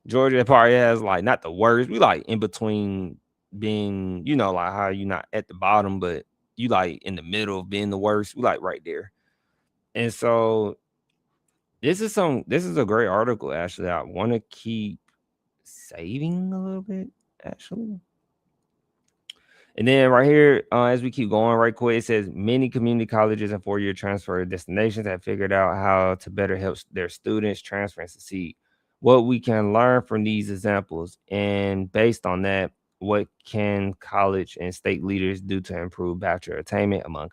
Georgia probably has like not the worst. We like in between being, like how you not at the bottom, but you like in the middle of being the worst. We like right there. And so this is a great article, actually. I want to keep saving a little bit, actually. And then right here, as we keep going right quick, it says many community colleges and four-year transfer destinations have figured out how to better help their students transfer and succeed. What we can learn from these examples, and based on that, what can college and state leaders do to improve bachelor attainment among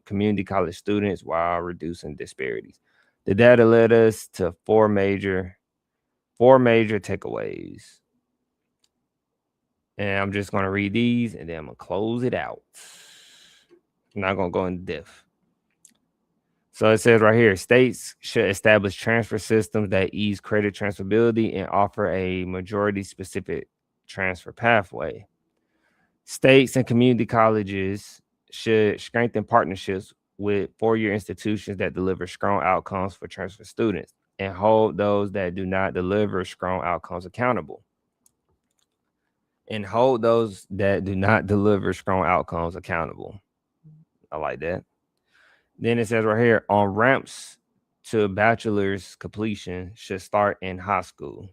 community college students while reducing disparities? The data led us to four major takeaways. And I'm just going to read these and then I'm going to close it out. I'm not going to go into depth. So it says right here, states should establish transfer systems that ease credit transferability and offer a majority-specific transfer pathway. States and community colleges should strengthen partnerships with four-year institutions that deliver strong outcomes for transfer students and hold those that do not deliver strong outcomes accountable. I like that. Then it says right here, on ramps to bachelor's completion should start in high school.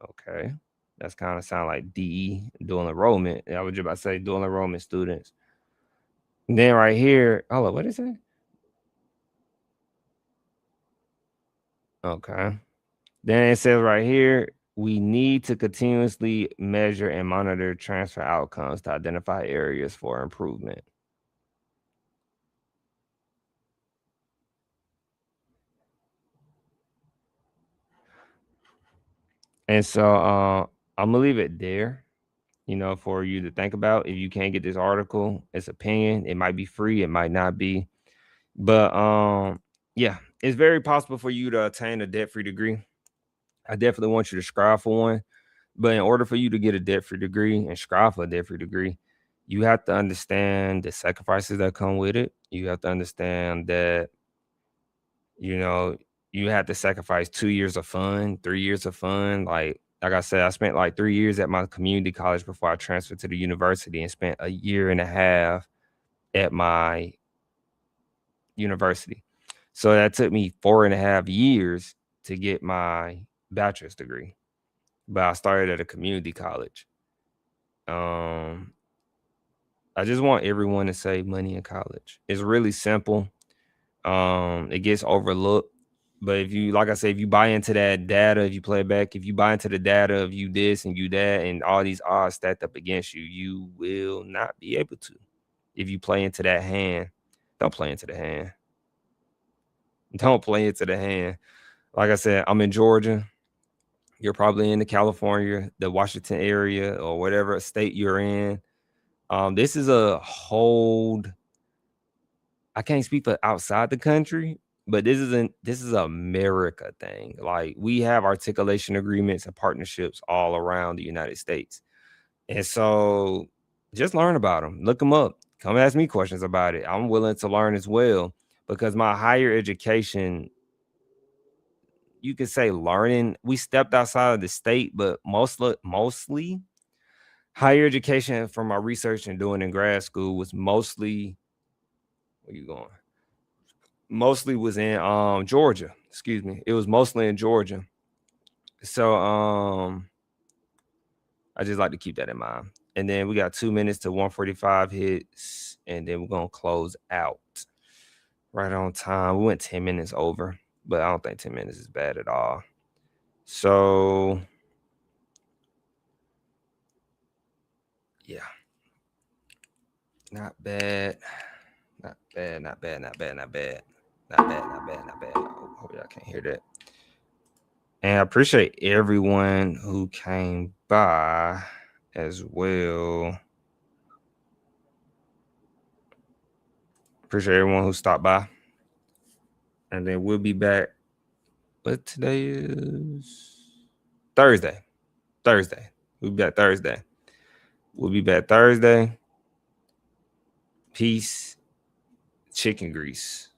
Okay. That's kind of sound like DE, dual enrollment. I was just about to say dual enrollment students. And then right here, what is it? Okay. Then it says right here, we need to continuously measure and monitor transfer outcomes to identify areas for improvement. And so I'm gonna leave it there, for you to think about. If you can't get this article, it's opinion. It might be free, it might not be. But yeah, it's very possible for you to attain a debt-free degree. I definitely want you to strive for one. But in order for you to get a debt-free degree and strive for a debt-free degree, you have to understand the sacrifices that come with it. You have to understand that, you have to sacrifice 2 years of fun, 3 years of fun. Like I said, I spent like 3 years at my community college before I transferred to the university and spent a year and a half at my university. So that took me 4.5 years to get my bachelor's degree. But I started at a community college. I just want everyone to save money in college. It's really simple. It gets overlooked. But if you, like I said, if you buy into that data, if you play it back, if you buy into the data of you this and you that and all these odds stacked up against you, you will not be able to. If you play into that hand, don't play into the hand. Don't play into the hand. Like I said, I'm in Georgia. You're probably in the California, the Washington area, or whatever state you're in. This is a hold. I can't speak for outside the country, but this is America thing. Like, we have articulation agreements and partnerships all around the United States. And so just learn about them, look them up, come ask me questions about it. I'm willing to learn as well, because my higher education, you could say learning, we stepped outside of the state, but mostly higher education from my research and doing in grad school was mostly, where you going? Mostly was in Georgia. Excuse me. It was mostly in Georgia. So I just like to keep that in mind. And then we got 2 minutes to 145 hits, and then we're gonna close out right on time. We went 10 minutes over, but I don't think 10 minutes is bad at all. So yeah, not bad. Not bad. Hope y'all can't hear that. And I appreciate everyone who came by as well. Appreciate everyone who stopped by. And then we'll be back. But today is Thursday. We'll be back Thursday. Peace. Chicken grease.